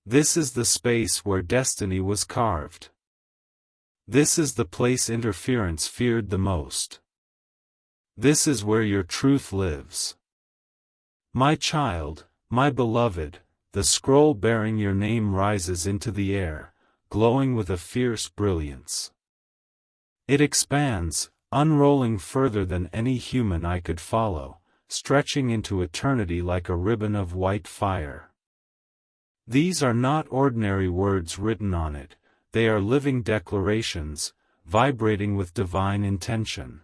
This is the space where destiny was carved. This is the place interference feared the most. This is where your truth lives. My child, my beloved, the scroll bearing your name rises into the air, glowing with a fierce brilliance. It expands, unrolling further than any human eye could follow, stretching into eternity like a ribbon of white fire. These are not ordinary words written on it, they are living declarations, vibrating with divine intention.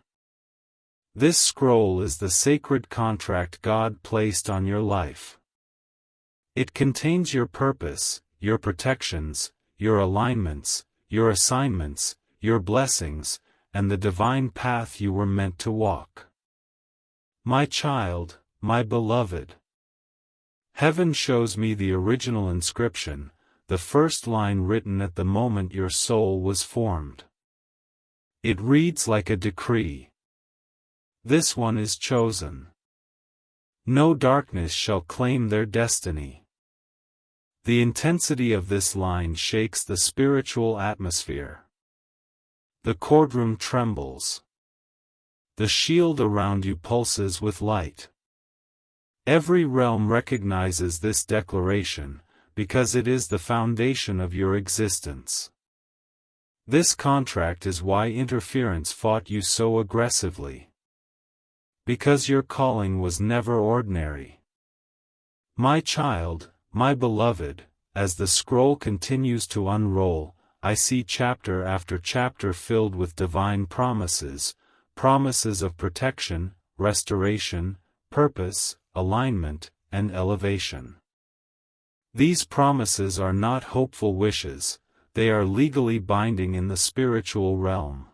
This scroll is the sacred contract God placed on your life. It contains your purpose, your protections, your alignments, your assignments, your blessings, and the divine path you were meant to walk. My child, my beloved. Heaven shows me the original inscription, the first line written at the moment your soul was formed. It reads like a decree. This one is chosen. No darkness shall claim their destiny. The intensity of this line shakes the spiritual atmosphere. The courtroom trembles. The shield around you pulses with light. Every realm recognizes this declaration, because it is the foundation of your existence. This contract is why interference fought you so aggressively. Because your calling was never ordinary. My child, my beloved, as the scroll continues to unroll, I see chapter after chapter filled with divine promises, promises of protection, restoration, purpose, alignment, and elevation. These promises are not hopeful wishes, they are legally binding in the spiritual realm.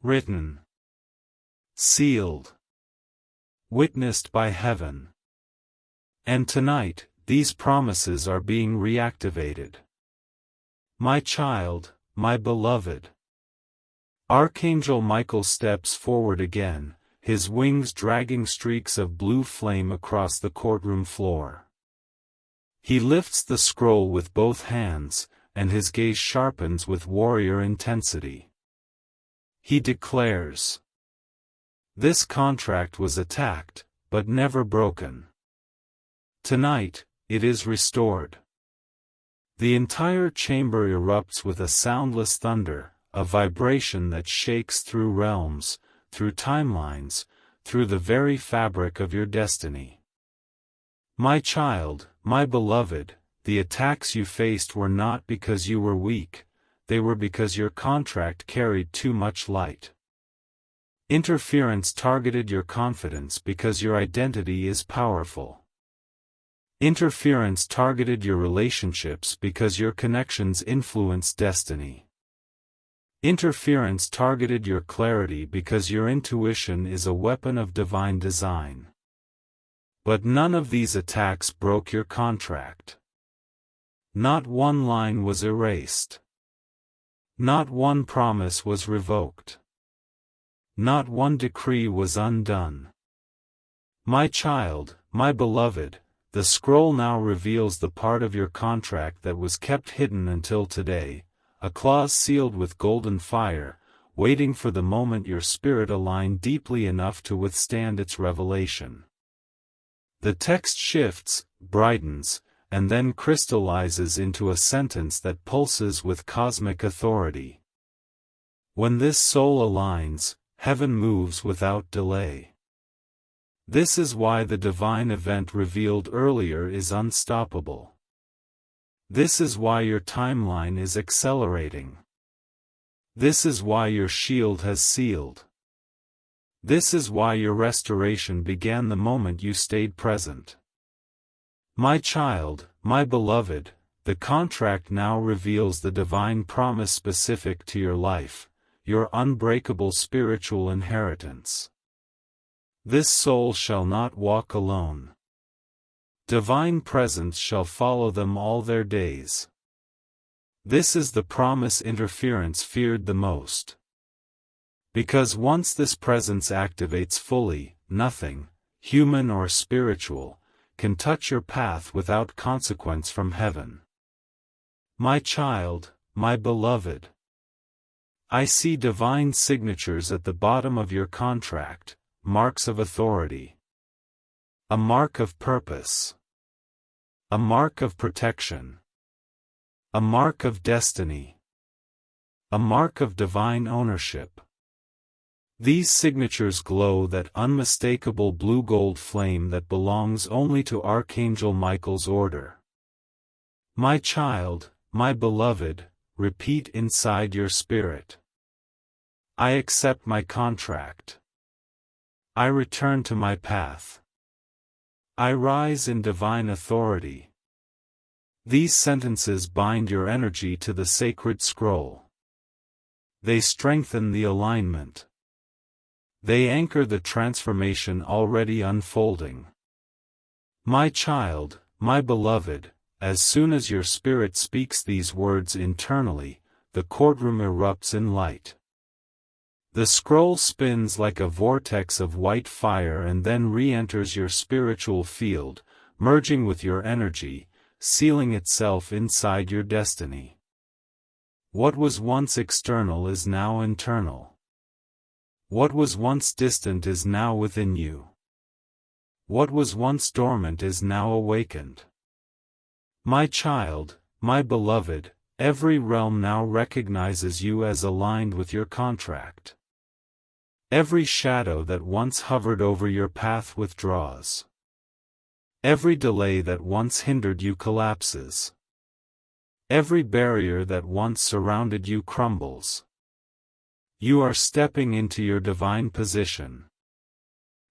Written, sealed, witnessed by heaven. And tonight, these promises are being reactivated. My child, my beloved. Archangel Michael steps forward again, his wings dragging streaks of blue flame across the courtroom floor. He lifts the scroll with both hands, and his gaze sharpens with warrior intensity. He declares, this contract was attacked, but never broken. Tonight, it is restored. The entire chamber erupts with a soundless thunder, a vibration that shakes through realms, through timelines, through the very fabric of your destiny. My child, my beloved, the attacks you faced were not because you were weak, they were because your contract carried too much light. Interference targeted your confidence because your identity is powerful. Interference targeted your relationships because your connections influence destiny. Interference targeted your clarity because your intuition is a weapon of divine design. But none of these attacks broke your contract. Not one line was erased. Not one promise was revoked. Not one decree was undone. My child, my beloved, the scroll now reveals the part of your contract that was kept hidden until today, a clause sealed with golden fire, waiting for the moment your spirit aligned deeply enough to withstand its revelation. The text shifts, brightens, and then crystallizes into a sentence that pulses with cosmic authority. When this soul aligns, heaven moves without delay. This is why the divine event revealed earlier is unstoppable. This is why your timeline is accelerating. This is why your shield has sealed. This is why your restoration began the moment you stayed present. My child, my beloved, the contract now reveals the divine promise specific to your life, your unbreakable spiritual inheritance. This soul shall not walk alone. Divine presence shall follow them all their days. This is the promise interference feared the most. Because once this presence activates fully, nothing, human or spiritual, can touch your path without consequence from heaven. My child, my beloved. I see divine signatures at the bottom of your contract, marks of authority. A mark of purpose. A mark of protection. A mark of destiny. A mark of divine ownership. These signatures glow that unmistakable blue-gold flame that belongs only to Archangel Michael's order. My child, my beloved, repeat inside your spirit. I accept my contract. I return to my path. I rise in divine authority. These sentences bind your energy to the sacred scroll. They strengthen the alignment. They anchor the transformation already unfolding. My child, my beloved, as soon as your spirit speaks these words internally, the courtroom erupts in light. The scroll spins like a vortex of white fire and then re-enters your spiritual field, merging with your energy, sealing itself inside your destiny. What was once external is now internal. What was once distant is now within you. What was once dormant is now awakened. My child, my beloved, every realm now recognizes you as aligned with your contract. Every shadow that once hovered over your path withdraws. Every delay that once hindered you collapses. Every barrier that once surrounded you crumbles. You are stepping into your divine position.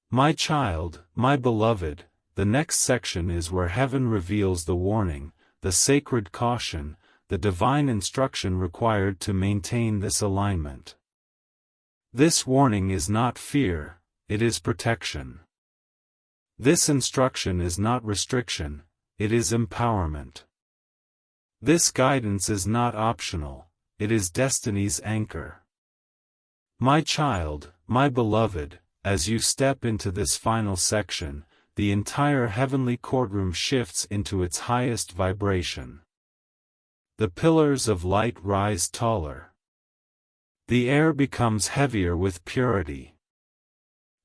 My child, my beloved, the next section is where heaven reveals the warning, the sacred caution, the divine instruction required to maintain this alignment. This warning is not fear, it is protection. This instruction is not restriction, it is empowerment. This guidance is not optional, it is destiny's anchor. My child, my beloved, as you step into this final section, the entire heavenly courtroom shifts into its highest vibration. The pillars of light rise taller. The air becomes heavier with purity.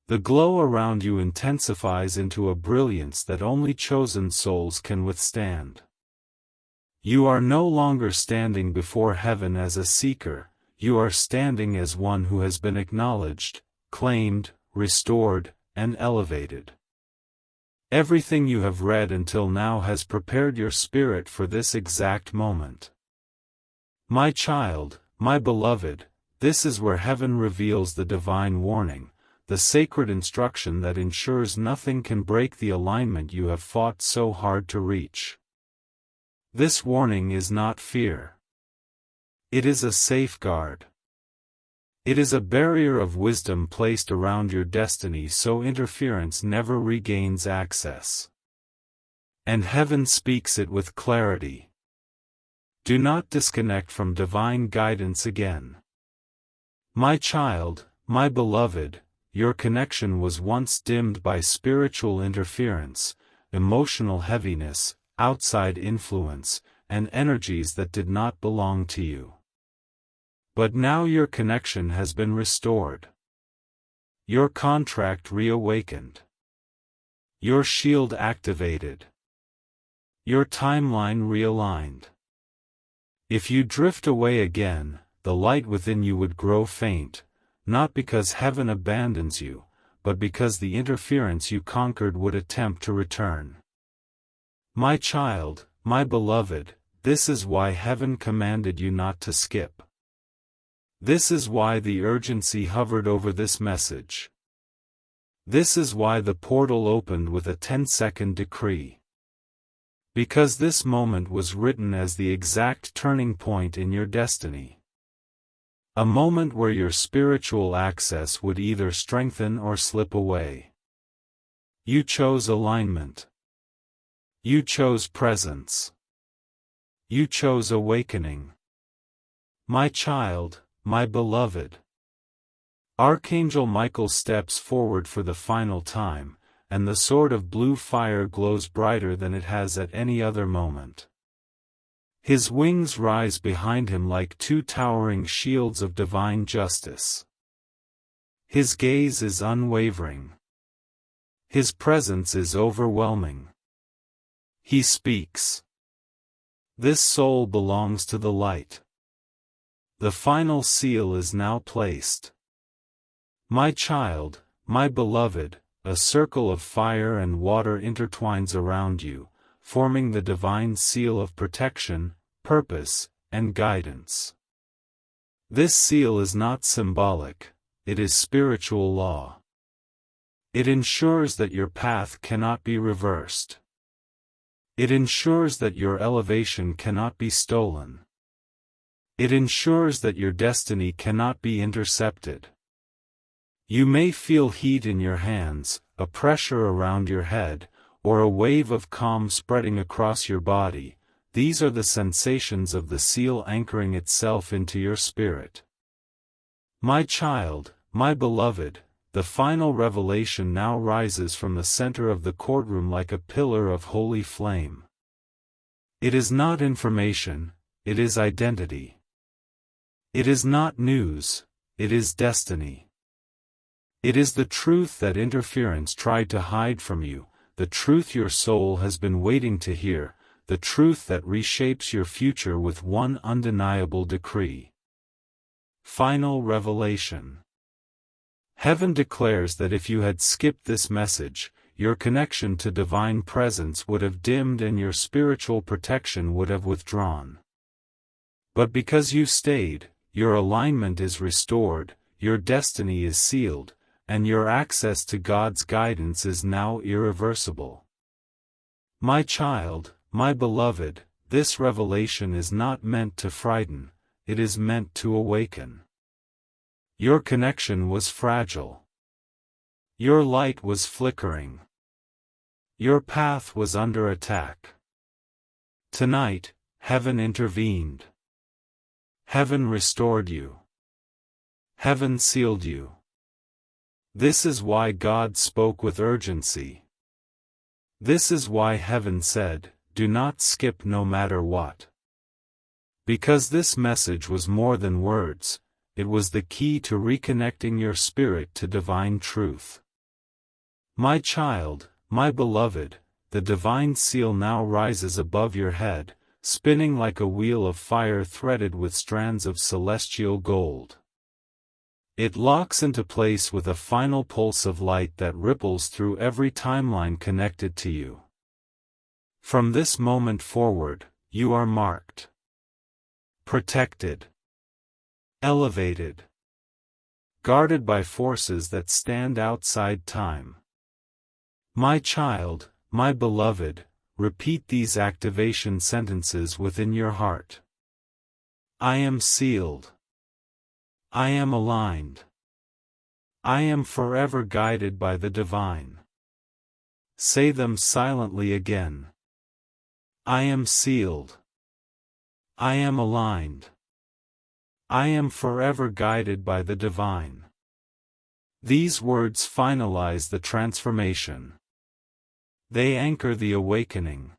The glow around you intensifies into a brilliance that only chosen souls can withstand. You are no longer standing before heaven as a seeker, you are standing as one who has been acknowledged, claimed, restored, and elevated. Everything you have read until now has prepared your spirit for this exact moment. My child, my beloved, this is where heaven reveals the divine warning, the sacred instruction that ensures nothing can break the alignment you have fought so hard to reach. This warning is not fear. It is a safeguard. It is a barrier of wisdom placed around your destiny so interference never regains access. And heaven speaks it with clarity. Do not disconnect from divine guidance again. My child, my beloved, your connection was once dimmed by spiritual interference, emotional heaviness, outside influence, and energies that did not belong to you. But now your connection has been restored. Your contract reawakened. Your shield activated. Your timeline realigned. If you drift away again, the light within you would grow faint, not because heaven abandons you, but because the interference you conquered would attempt to return. My child, my beloved, this is why heaven commanded you not to skip. This is why the urgency hovered over this message. This is why the portal opened with a 10-second decree. Because this moment was written as the exact turning point in your destiny. A moment where your spiritual access would either strengthen or slip away. You chose alignment. You chose presence. You chose awakening. My child, my beloved. Archangel Michael steps forward for the final time, and the sword of blue fire glows brighter than it has at any other moment. His wings rise behind him like two towering shields of divine justice. His gaze is unwavering. His presence is overwhelming. He speaks. This soul belongs to the light. The final seal is now placed. My child, my beloved, a circle of fire and water intertwines around you, forming the divine seal of protection, purpose, and guidance. This seal is not symbolic, it is spiritual law. It ensures that your path cannot be reversed. It ensures that your elevation cannot be stolen. It ensures that your destiny cannot be intercepted. You may feel heat in your hands, a pressure around your head, or a wave of calm spreading across your body. These are the sensations of the seal anchoring itself into your spirit. My child, my beloved, the final revelation now rises from the center of the courtroom like a pillar of holy flame. It is not information, it is identity. It is not news, it is destiny. It is the truth that interference tried to hide from you, the truth your soul has been waiting to hear, the truth that reshapes your future with one undeniable decree. Final revelation. Heaven declares that if you had skipped this message, your connection to divine presence would have dimmed and your spiritual protection would have withdrawn. But because you stayed, your alignment is restored, your destiny is sealed, and your access to God's guidance is now irreversible. My child, my beloved, this revelation is not meant to frighten, it is meant to awaken. Your connection was fragile. Your light was flickering. Your path was under attack. Tonight, heaven intervened. Heaven restored you. Heaven sealed you. This is why God spoke with urgency. This is why heaven said, "Do not skip no matter what." Because this message was more than words, it was the key to reconnecting your spirit to divine truth. My child, my beloved, the divine seal now rises above your head, spinning like a wheel of fire threaded with strands of celestial gold. It locks into place with a final pulse of light that ripples through every timeline connected to you. From this moment forward, you are marked, protected, elevated, guarded by forces that stand outside time. My child, my beloved, repeat these activation sentences within your heart. I am sealed. I am aligned. I am forever guided by the divine. Say them silently again. I am sealed. I am aligned. I am forever guided by the divine. These words finalize the transformation. They anchor the awakening.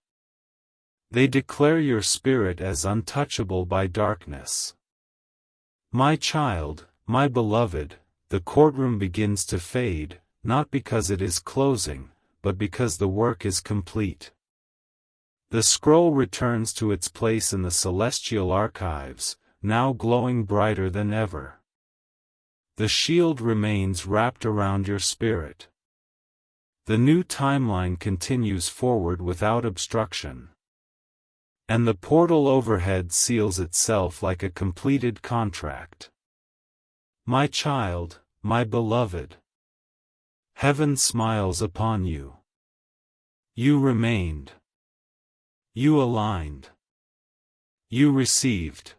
They declare your spirit as untouchable by darkness. My child, my beloved, the courtroom begins to fade, not because it is closing, but because the work is complete. The scroll returns to its place in the celestial archives, now glowing brighter than ever. The shield remains wrapped around your spirit. The new timeline continues forward without obstruction. And the portal overhead seals itself like a completed contract. My child, my beloved. Heaven smiles upon you. You remained. You aligned. You received.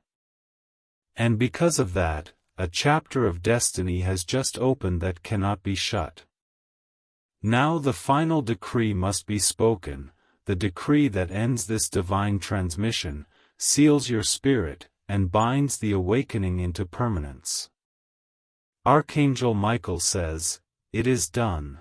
And because of that, a chapter of destiny has just opened that cannot be shut. Now the final decree must be spoken, the decree that ends this divine transmission, seals your spirit, and binds the awakening into permanence. Archangel Michael says, "It is done."